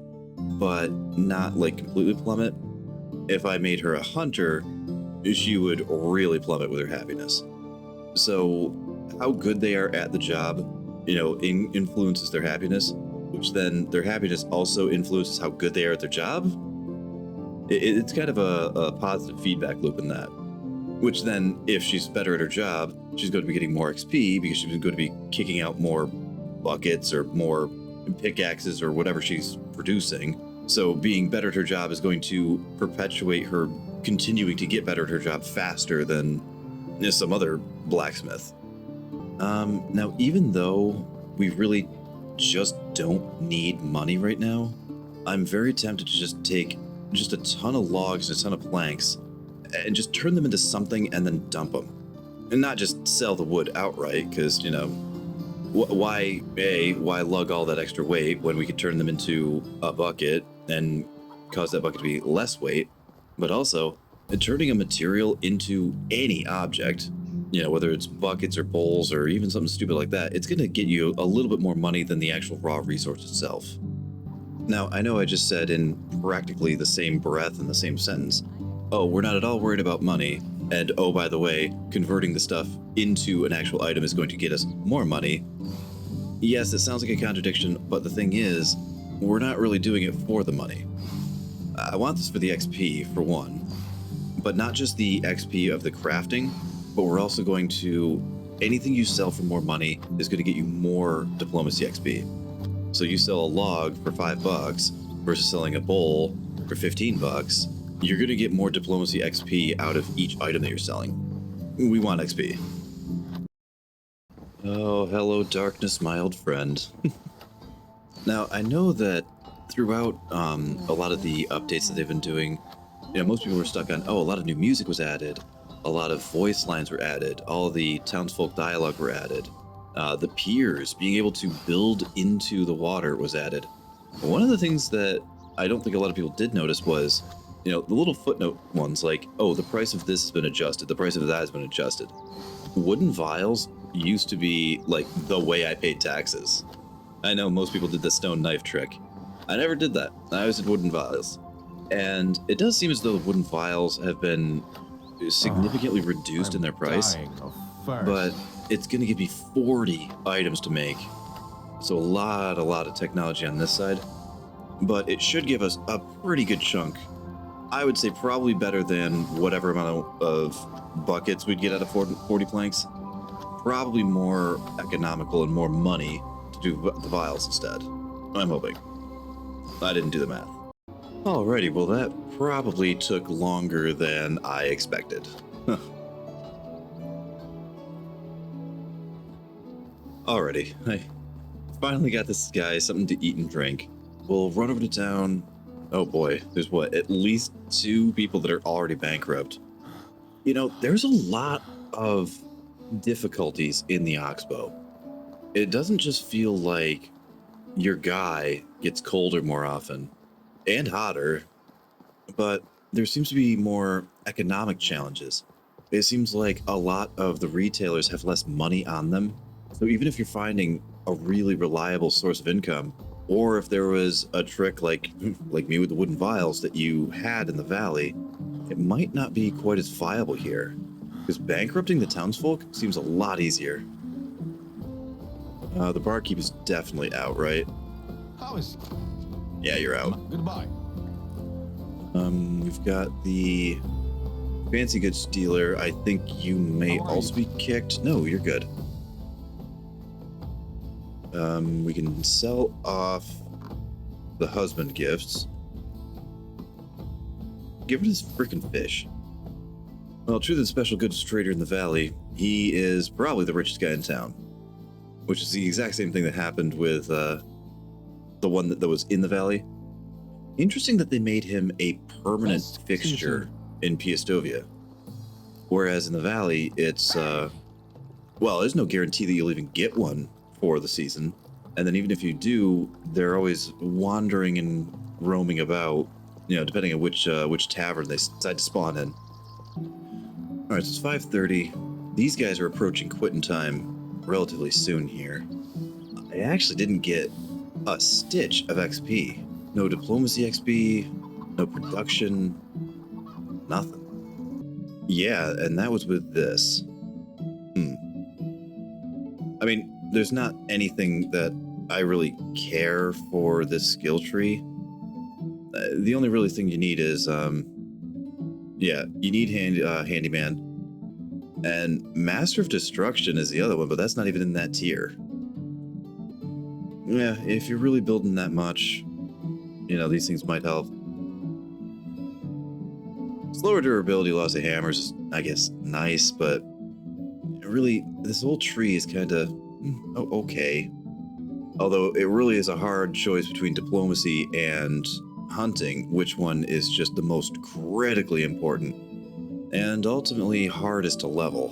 but not like completely plummet. If I made her a hunter, she would really plummet with her happiness. So how good they are at the job, influences their happiness, which then their happiness also influences how good they are at their job. It's kind of a positive feedback loop in that, which then if she's better at her job, she's going to be getting more XP because she's going to be kicking out more buckets or more pickaxes or whatever she's producing. So being better at her job is going to perpetuate her continuing to get better at her job faster than some other blacksmith. Now, even though we really just don't need money right now, I'm very tempted to just take just a ton of logs and a ton of planks and just turn them into something and then dump them. And not just sell the wood outright, because, why lug all that extra weight when we could turn them into a bucket and cause that bucket to be less weight, but also turning a material into any object, whether it's buckets or bowls or even something stupid like that, it's going to get you a little bit more money than the actual raw resource itself. Now, I know I just said in practically the same breath in the same sentence, oh, we're not at all worried about money, and oh, by the way, converting the stuff into an actual item is going to get us more money. Yes, it sounds like a contradiction, but the thing is, we're not really doing it for the money. I want this for the XP, for one, but not just the XP of the crafting, but we're also going to, anything you sell for more money is going to get you more diplomacy XP. So you sell a log for $5 versus selling a bowl for $15, you're going to get more diplomacy XP out of each item that you're selling. We want XP. Oh, hello darkness, my old friend. Now, I know that throughout a lot of the updates that they've been doing, most people were stuck on, a lot of new music was added, a lot of voice lines were added, all the townsfolk dialogue were added, the piers, being able to build into the water was added. One of the things that I don't think a lot of people did notice was, the little footnote ones like, oh, the price of this has been adjusted, the price of that has been adjusted. Wooden vials used to be like the way I paid taxes. I know most people did the stone knife trick. I never did that. I always did wooden vials. And it does seem as though the wooden vials have been significantly reduced in their price, but it's going to give me 40 items to make. So a lot of technology on this side, but it should give us a pretty good chunk. I would say probably better than whatever amount of buckets we'd get out of 40 planks. Probably more economical and more money to do the vials instead. I'm hoping. I didn't do the math. Alrighty, well that probably took longer than I expected. Alrighty, I finally got this guy something to eat and drink. We'll run over to town. Oh boy, there's at least 2 people that are already bankrupt. There's a lot of difficulties in the Oxbow. It doesn't just feel like your guy gets colder more often and hotter, but there seems to be more economic challenges. It seems like a lot of the retailers have less money on them. So even if you're finding a really reliable source of income, or if there was a trick like me with the wooden vials that you had in the valley, it might not be quite as viable here. Because bankrupting the townsfolk seems a lot easier. The barkeep is definitely out, right? How is... Yeah, you're out. Goodbye. We've got the fancy goods dealer. I think you may How are also be kicked. No, you're good. We can sell off the husband gifts. Give it his freaking fish. Well, true, the special goods trader in the valley, he is probably the richest guy in town. Which is the exact same thing that happened with the one that was in the valley. Interesting that they made him a permanent fixture in Piastovia. Whereas in the valley, it's, well, there's no guarantee that you'll even get one for the season. And then even if you do, they're always wandering and roaming about, you know, depending on which tavern they decide to spawn in. All right, so it's 5:30. These guys are approaching quitting time relatively soon here. I actually didn't get a stitch of XP. No diplomacy XP, no production, nothing. Yeah, and that was with this. I mean, there's not anything that I really care for this skill tree. The only really thing you need is, yeah, you need handyman. And Master of Destruction is the other one, but that's not even in that tier. Yeah, if you're really building that much, you know, these things might help. Slower durability, loss of hammers is, I guess, nice, but really, this whole tree is kind of okay. Although it really is a hard choice between diplomacy and hunting, which one is just the most critically important and ultimately hardest to level.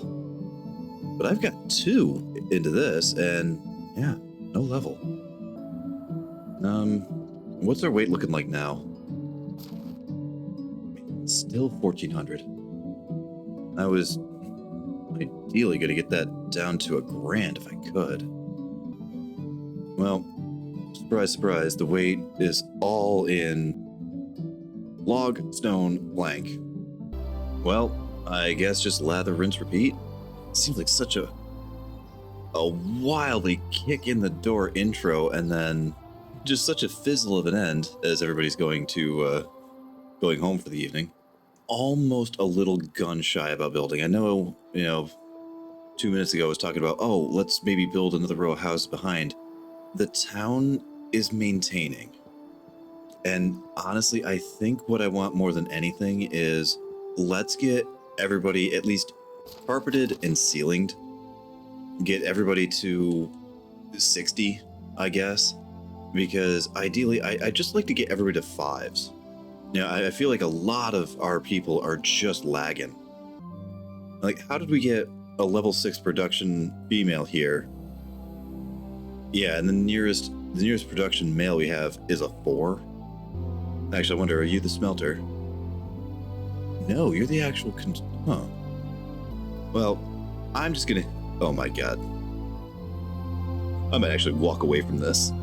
But I've got 2 into this, and yeah, no level. What's our weight looking like now? Still 1,400. I was ideally going to get that down to $1,000 if I could. Well, surprise, surprise, the weight is all in log, stone, blank. Well, I guess just lather, rinse, repeat. Seems like such a wildly kick in the door intro, and then just such a fizzle of an end as everybody's going home for the evening. Almost a little gun shy about building. I know, 2 minutes ago I was talking about, oh, let's maybe build another row of houses behind. The town is maintaining. And honestly, I think what I want more than anything is let's get everybody at least carpeted and ceilinged. Get everybody to 60, I guess. Because ideally, I just like to get everybody to 5s. I feel like a lot of our people are just lagging. Like, how did we get a level 6 production female here? Yeah, and the nearest production male we have is a 4. Actually, I wonder, are you the smelter? No, you're the actual huh. Well, I'm just gonna... Oh my god. I might actually walk away from this.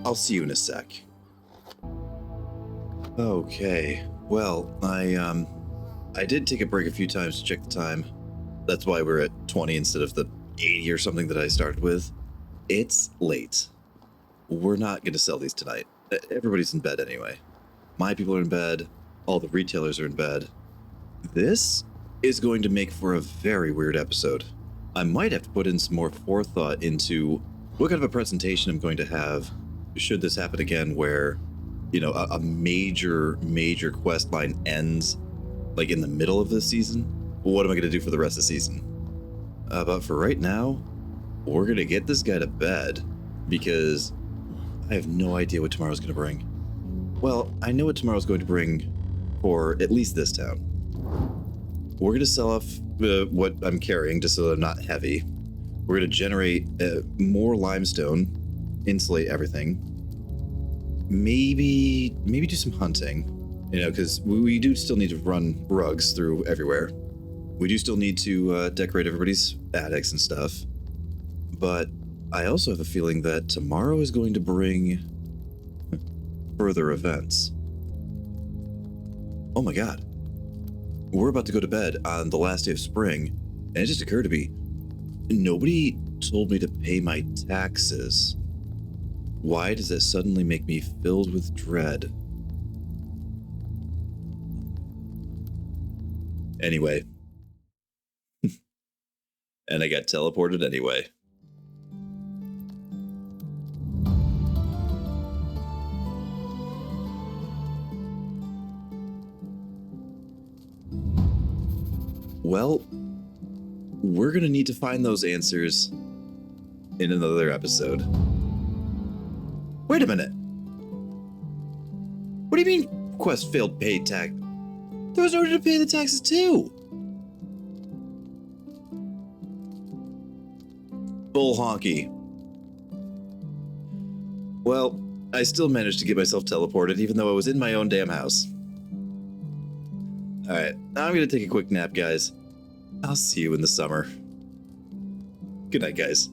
I'll see you in a sec. Okay. Well, I did take a break a few times to check the time. That's why we're at 20 instead of the 80 or something that I started with. It's late. We're not going to sell these tonight. Everybody's in bed anyway. My people are in bed. All the retailers are in bed. This is going to make for a very weird episode. I might have to put in some more forethought into what kind of a presentation I'm going to have should this happen again where, a major quest line ends like in the middle of this season. What am I going to do for the rest of the season? But for right now, we're going to get this guy to bed because I have no idea what tomorrow's going to bring. Well, I know what tomorrow's going to bring for at least this town. We're going to sell off what I'm carrying just so that I'm not heavy. We're going to generate more limestone, insulate everything. Maybe do some hunting, because we do still need to run rugs through everywhere. We do still need to decorate everybody's attics and stuff. But I also have a feeling that tomorrow is going to bring further events. Oh my god. We're about to go to bed on the last day of spring, and it just occurred to me, nobody told me to pay my taxes. Why does that suddenly make me filled with dread? Anyway. And I got teleported anyway. Well, we're gonna need to find those answers in another episode. Wait a minute. What do you mean quest failed paid tax? There was an order to pay the taxes too. Bull honky. Well, I still managed to get myself teleported even though I was in my own damn house. Alright, I'm gonna take a quick nap, guys. I'll see you in the summer. Good night, guys.